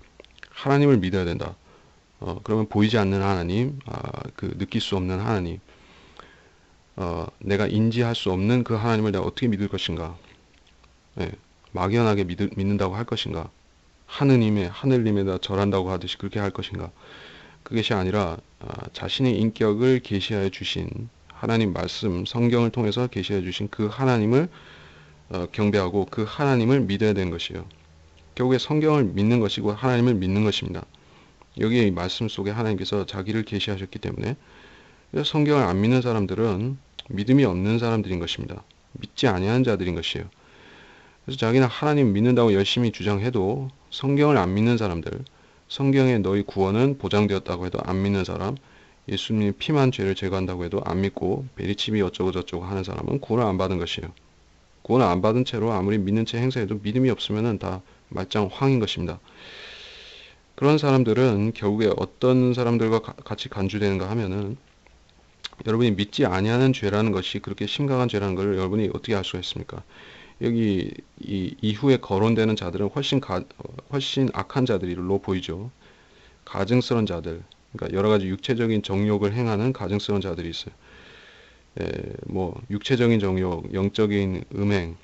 하나님을 믿어야 된다. 그러면 보이지 않는 하나님, 느낄 수 없는 하나님, 내가 인지할 수 없는 그 하나님을 내가 어떻게 믿을 것인가? 예, 막연하게 믿는다고 할 것인가? 하늘님에다 절한다고 하듯이 그렇게 할 것인가? 그것이 아니라 자신의 인격을 계시하여 주신 하나님 말씀, 성경을 통해서 계시하여 주신 그 하나님을 경배하고 그 하나님을 믿어야 되는 것이에요. 결국에 성경을 믿는 것이고 하나님을 믿는 것입니다. 여기에 이 말씀 속에 하나님께서 자기를 계시하셨기 때문에 성경을 안 믿는 사람들은 믿음이 없는 사람들인 것입니다. 믿지 아니하는 자들인 것이에요. 그래서 자기는 하나님 믿는다고 열심히 주장해도 성경을 안 믿는 사람들, 성경에 너희 구원은 보장되었다고 해도 안 믿는 사람, 예수님이 피만 죄를 제거한다고 해도 안 믿고 베리칩이 어쩌고 저쩌고 하는 사람은 구원을 안 받은 것이에요. 구원을 안 받은 채로 아무리 믿는 채 행세해도 믿음이 없으면 다 말짱 황인 것입니다. 그런 사람들은 결국에 어떤 사람들과 같이 간주되는가 하면은 여러분이 믿지 아니하는 죄라는 것이 그렇게 심각한 죄라는 것을 여러분이 어떻게 알 수가 있습니까? 여기 이 이후에 거론되는 자들은 훨씬 악한 자들로 보이죠. 가증스러운 자들, 그러니까 여러 가지 육체적인 정욕을 행하는 가증스러운 자들이 있어요. 뭐 육체적인 정욕, 영적인 음행,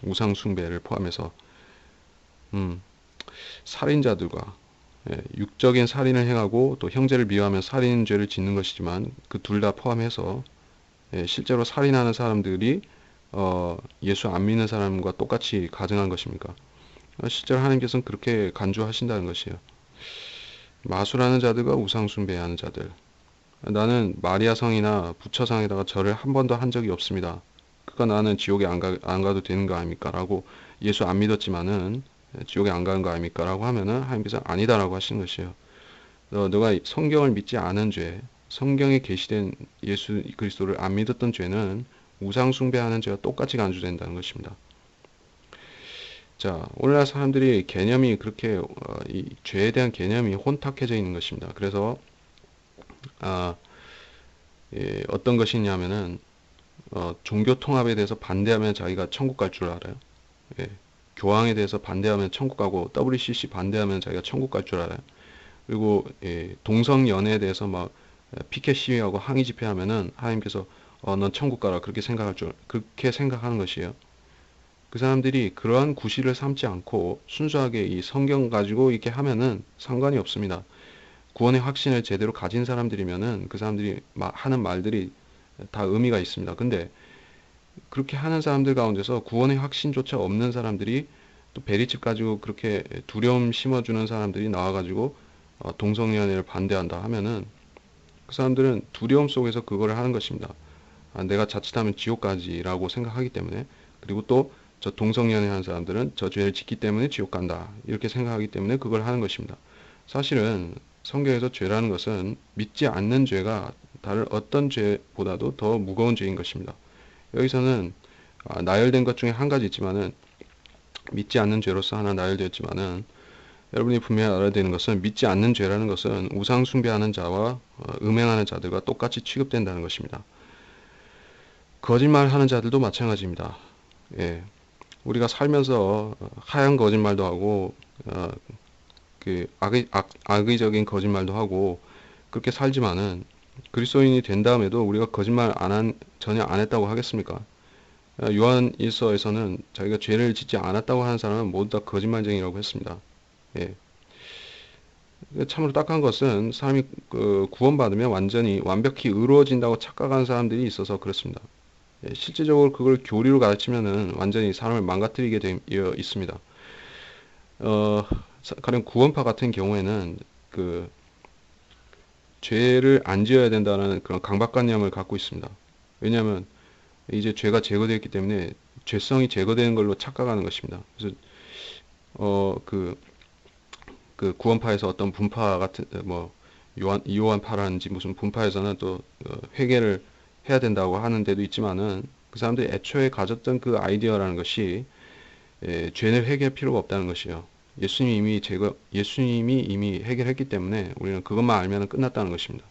우상 숭배를 포함해서 살인자들과 육적인 살인을 행하고 또 형제를 미워하면 살인죄를 짓는 것이지만 그 둘 다 포함해서 실제로 살인하는 사람들이 예수 안 믿는 사람과 똑같이 가증한 것입니까? 실제로 하나님께서는 그렇게 간주하신다는 것이에요. 마술하는 자들과 우상 숭배하는 자들. 나는 마리아 성이나 부처상에다가 절을 한 번도 한 적이 없습니다. 그러니까 나는 지옥에 안 가도 되는 거 아닙니까? 라고 예수 안 믿었지만은 지옥에 안 가는 거 아닙니까? 라고 하면은 하나님께서 아니다라고 하시는 것이에요. 너가 성경을 믿지 않은 죄, 성경에 계시된 예수 그리스도를 안 믿었던 죄는 우상 숭배하는 죄와 똑같이 간주된다는 것입니다. 자, 오늘날 사람들이 개념이 그렇게 이 죄에 대한 개념이 혼탁해져 있는 것입니다. 그래서 어떤 것이냐면은 종교 통합에 대해서 반대하면 자기가 천국 갈 줄 알아요. 예, 교황에 대해서 반대하면 천국 가고 WCC 반대하면 자기가 천국 갈 줄 알아요. 그리고 동성 연애에 대해서 막 피켓 시위하고 항의 집회하면은 하나님께서 넌 천국 가라 그렇게 생각하는 것이에요. 그 사람들이 그러한 구실을 삼지 않고 순수하게 이 성경 가지고 이렇게 하면은 상관이 없습니다. 구원의 확신을 제대로 가진 사람들이면은 그 사람들이 하는 말들이 다 의미가 있습니다. 근데 그렇게 하는 사람들 가운데서 구원의 확신조차 없는 사람들이 또 베리집 가지고 그렇게 두려움 심어주는 사람들이 나와가지고 동성연애를 반대한다 하면은 그 사람들은 두려움 속에서 그거를 하는 것입니다. 내가 자칫하면 지옥 가지라고 생각하기 때문에, 그리고 또 저 동성연애 하는 사람들은 저 죄를 짓기 때문에 지옥 간다 이렇게 생각하기 때문에 그걸 하는 것입니다. 사실은 성경에서 죄라는 것은 믿지 않는 죄가 다른 어떤 죄보다도 더 무거운 죄인 것입니다. 여기서는 나열된 것 중에 한 가지 있지만은 믿지 않는 죄로서 하나 나열되었지만은 여러분이 분명히 알아야 되는 것은 믿지 않는 죄라는 것은 우상 숭배하는 자와 음행하는 자들과 똑같이 취급된다는 것입니다. 거짓말하는 자들도 마찬가지입니다. 예, 우리가 살면서 하얀 거짓말도 하고 악의적인 거짓말도 하고 그렇게 살지만은 그리스도인이 된 다음에도 우리가 거짓말 전혀 안 했다고 하겠습니까? 요한일서에서는 자기가 죄를 짓지 않았다고 하는 사람은 모두 다 거짓말쟁이라고 했습니다. 예. 참으로 딱한 것은 사람이 구원받으면 완벽히 의로워진다고 착각하는 사람들이 있어서 그렇습니다. 예, 실제적으로 그걸 교리로 가르치면은 완전히 사람을 망가뜨리게 되어 있습니다. 가령 구원파 같은 경우에는 죄를 안 지어야 된다는 그런 강박관념을 갖고 있습니다. 왜냐하면 이제 죄가 제거되었기 때문에 죄성이 제거되는 걸로 착각하는 것입니다. 그래서 그 구원파에서 어떤 분파 같은 요한파라든지 무슨 분파에서는 또 회개를 해야 된다고 하는 데도 있지만은 그 사람들이 애초에 가졌던 그 아이디어라는 것이 죄를 해결할 필요가 없다는 것이요. 예수님이 이미 해결했기 때문에 우리는 그것만 알면 끝났다는 것입니다.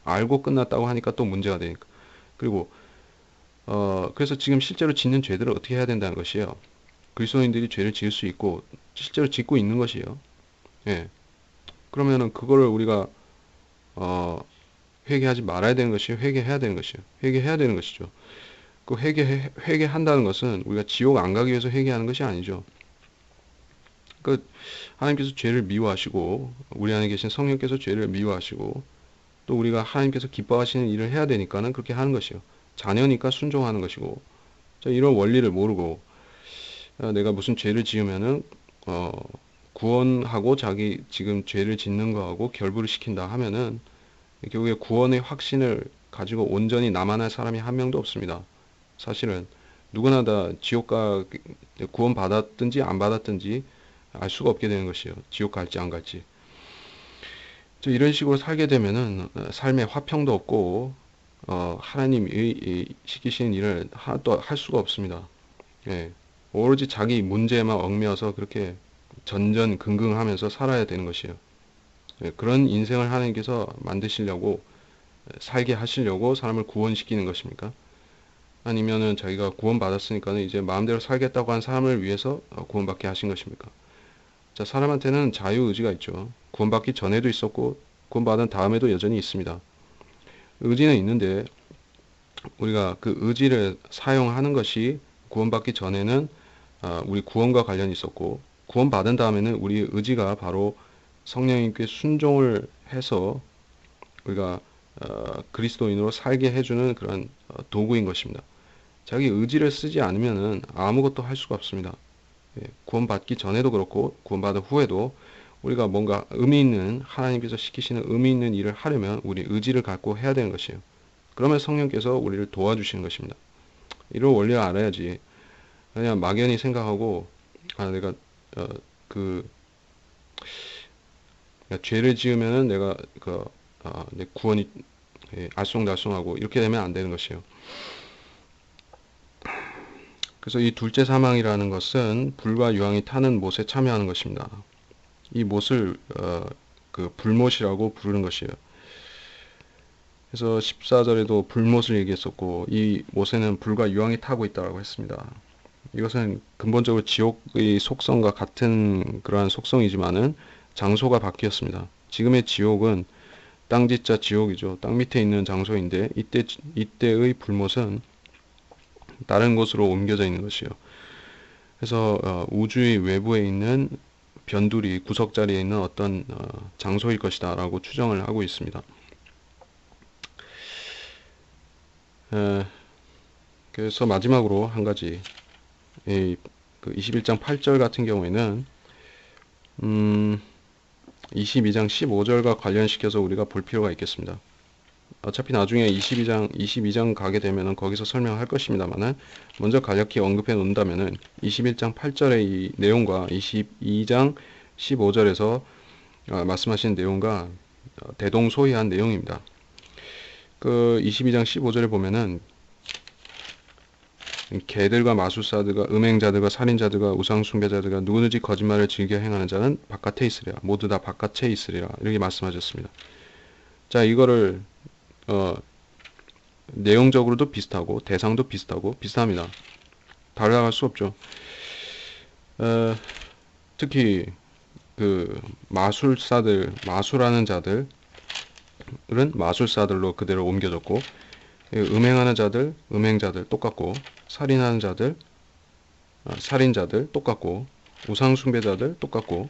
알고 끝났다고 하니까 또 문제가 되니까. 그리고 그래서 지금 실제로 짓는 죄들을 어떻게 해야 된다는 것이에요. 그리스도인들이 죄를 지을 수 있고 실제로 짓고 있는 것이에요. 예. 그러면은 그거를 우리가 회개하지 말아야 되는 것이 회개해야 되는 것이에요. 회개해야 되는 것이죠. 그 회개한다는 것은 우리가 지옥 안 가기 위해서 회개하는 것이 아니죠. 그 하나님께서 죄를 미워하시고 우리 안에 계신 성령께서 죄를 미워하시고 또 우리가 하나님께서 기뻐하시는 일을 해야 되니까는 그렇게 하는 것이요. 자녀니까 순종하는 것이고 이런 원리를 모르고 내가 무슨 죄를 지으면은 구원하고 자기 지금 죄를 짓는 거하고 결부를 시킨다 하면은 결국에 구원의 확신을 가지고 온전히 남아날 사람이 한 명도 없습니다. 사실은 누구나 다 구원 받았든지 안 받았든지 알 수가 없게 되는 것이에요. 지옥 갈지 안 갈지. 이런 식으로 살게 되면은 삶에 화평도 없고 하나님이 시키신 일을 하나도 할 수가 없습니다. 예. 오로지 자기 문제에만 얽매여서 그렇게 전전긍긍하면서 살아야 되는 것이에요. 예. 그런 인생을 하나님께서 만드시려고 살게 하시려고 사람을 구원시키는 것입니까? 아니면은 자기가 구원받았으니까는 이제 마음대로 살겠다고 한 사람을 위해서 구원받게 하신 것입니까? 자, 사람한테는 자유의지가 있죠. 구원받기 전에도 있었고 구원받은 다음에도 여전히 있습니다. 의지는 있는데 우리가 그 의지를 사용하는 것이 구원받기 전에는 우리 구원과 관련이 있었고 구원받은 다음에는 우리 의지가 바로 성령님께 순종을 해서 우리가 그리스도인으로 살게 해주는 그런 도구인 것입니다. 자기 의지를 쓰지 않으면은 아무것도 할 수가 없습니다. 구원받기 전에도 그렇고 구원받은 후에도 우리가 뭔가 의미 있는 하나님께서 시키시는 의미 있는 일을 하려면 우리 의지를 갖고 해야 되는 것이에요. 그러면 성령께서 우리를 도와주시는 것입니다. 이런 원리를 알아야지 그냥 막연히 생각하고 내가 죄를 지으면은 내가 내 구원이 알쏭달쏭하고 이렇게 되면 안 되는 것이에요. 그래서 이 둘째 사망이라는 것은 불과 유황이 타는 못에 참여하는 것입니다. 이 못을 그 불못이라고 부르는 것이에요. 그래서 14절에도 불못을 얘기했었고 이 못에는 불과 유황이 타고 있다고 했습니다. 이것은 근본적으로 지옥의 속성과 같은 그러한 속성이지만은 장소가 바뀌었습니다. 지금의 지옥은 땅짓자 지옥이죠. 땅 밑에 있는 장소인데 이때의 불못은 다른 곳으로 옮겨져 있는 것이요. 그래서 우주의 외부에 있는 변두리 구석자리에 있는 어떤 장소일 것이다 라고 추정을 하고 있습니다. 그래서 마지막으로 한 가지 그 21장 8절 같은 경우에는 22장 15절과 관련시켜서 우리가 볼 필요가 있겠습니다. 어차피 나중에 22장 가게 되면은 거기서 설명할 것입니다만은 먼저 간략히 언급해 놓는다면은 21장 8절의 이 내용과 22장 15절에서 말씀하신 내용과 대동소이한 내용입니다. 그 22장 15절에 보면은 개들과 마술사들과 음행자들과 살인자들과 우상숭배자들과 누구든지 거짓말을 즐겨 행하는 자는 바깥에 있으리라. 모두 다 바깥에 있으리라. 이렇게 말씀하셨습니다. 자, 이거를 내용적으로도 비슷하고 대상도 비슷합니다. 다르다고 할 수 없죠. 특히 그 마술하는 자들은 마술사들로 그대로 옮겨졌고 음행하는 자들, 음행자들 똑같고 살인하는 자들, 살인자들 똑같고 우상숭배자들 똑같고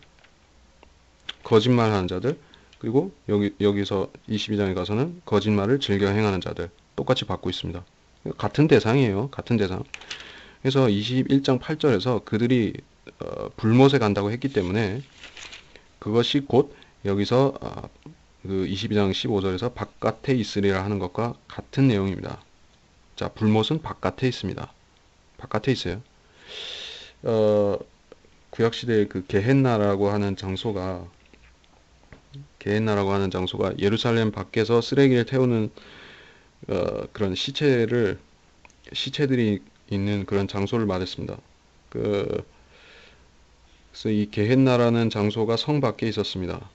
거짓말하는 자들 그리고 여기서 22장에 가서는 거짓말을 즐겨 행하는 자들 똑같이 받고 있습니다. 같은 대상이에요. 같은 대상. 그래서 21장 8절에서 그들이 불못에 간다고 했기 때문에 그것이 곧 여기서 그 22장 15절에서 바깥에 있으리라 하는 것과 같은 내용입니다. 자, 불못은 바깥에 있습니다. 바깥에 있어요. 구약시대의 그 게헨나라고 하는 장소가 예루살렘 밖에서 쓰레기를 태우는 그런 시체를 시체들이 있는 그런 장소를 말했습니다. 그래서 이 게헨나라는 장소가 성 밖에 있었습니다.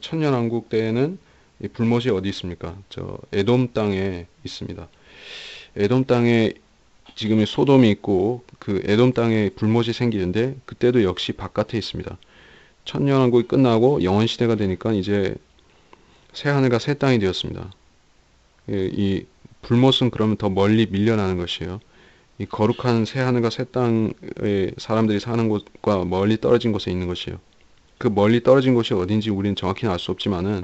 천년왕국 때에는 이 불못이 어디 있습니까? 저 에돔 땅에 있습니다. 에돔 땅에 지금 소돔이 있고 그 에돔 땅에 불못이 생기는데 그때도 역시 바깥에 있습니다. 천년왕국이 끝나고 영원시대가 되니까 이제 새 하늘과 새 땅이 되었습니다. 이 불못은 그러면 더 멀리 밀려나는 것이에요. 이 거룩한 새 하늘과 새 땅에 사람들이 사는 곳과 멀리 떨어진 곳에 있는 것이에요. 그 멀리 떨어진 곳이 어딘지 우리는 정확히는 알 수 없지만은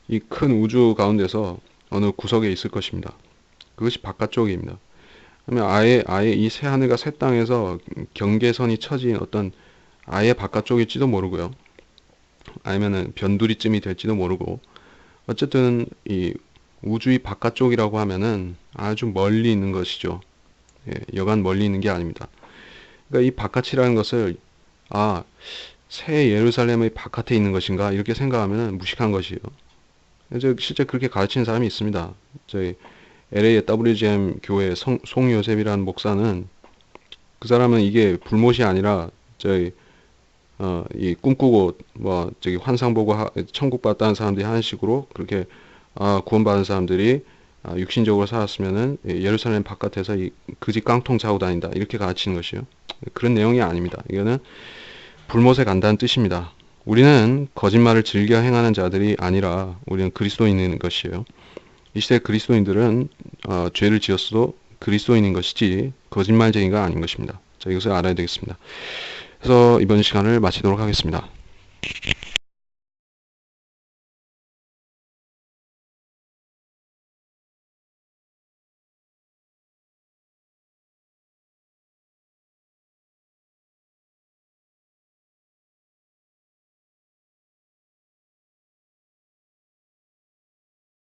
이 큰 우주 가운데서 어느 구석에 있을 것입니다. 그것이 바깥쪽입니다. 그러면 아예 이 새 하늘과 새 땅에서 경계선이 쳐진 어떤 아예 바깥쪽일지도 모르고요. 아니면은 변두리쯤이 될지도 모르고 어쨌든 이 우주의 바깥쪽이라고 하면은 아주 멀리 있는 것이죠. 예, 여간 멀리 있는 게 아닙니다. 그러니까 이 바깥이라는 것을 아, 새 예루살렘의 바깥에 있는 것인가 이렇게 생각하면 무식한 것이에요. 실제 그렇게 가르치는 사람이 있습니다. 저희 LA의 WGM 교회 송요셉이라는 목사는 그 사람은 이게 불못이 아니라 저희 이 꿈꾸고 뭐 저기 환상 보고 천국 봤다는 사람들이 하는 식으로 그렇게 구원받은 사람들이 육신적으로 살았으면은 예루살렘 바깥에서 이 그지 깡통 자고 다닌다 이렇게 가르치는 것이요. 그런 내용이 아닙니다. 이거는 불못에 간다는 뜻입니다. 우리는 거짓말을 즐겨 행하는 자들이 아니라 우리는 그리스도인인 것이에요. 이 시대 그리스도인들은 죄를 지었어도 그리스도인인 것이지 거짓말쟁이가 아닌 것입니다. 자, 이것을 알아야 되겠습니다. 그래서 이번 시간을 마치도록 하겠습니다.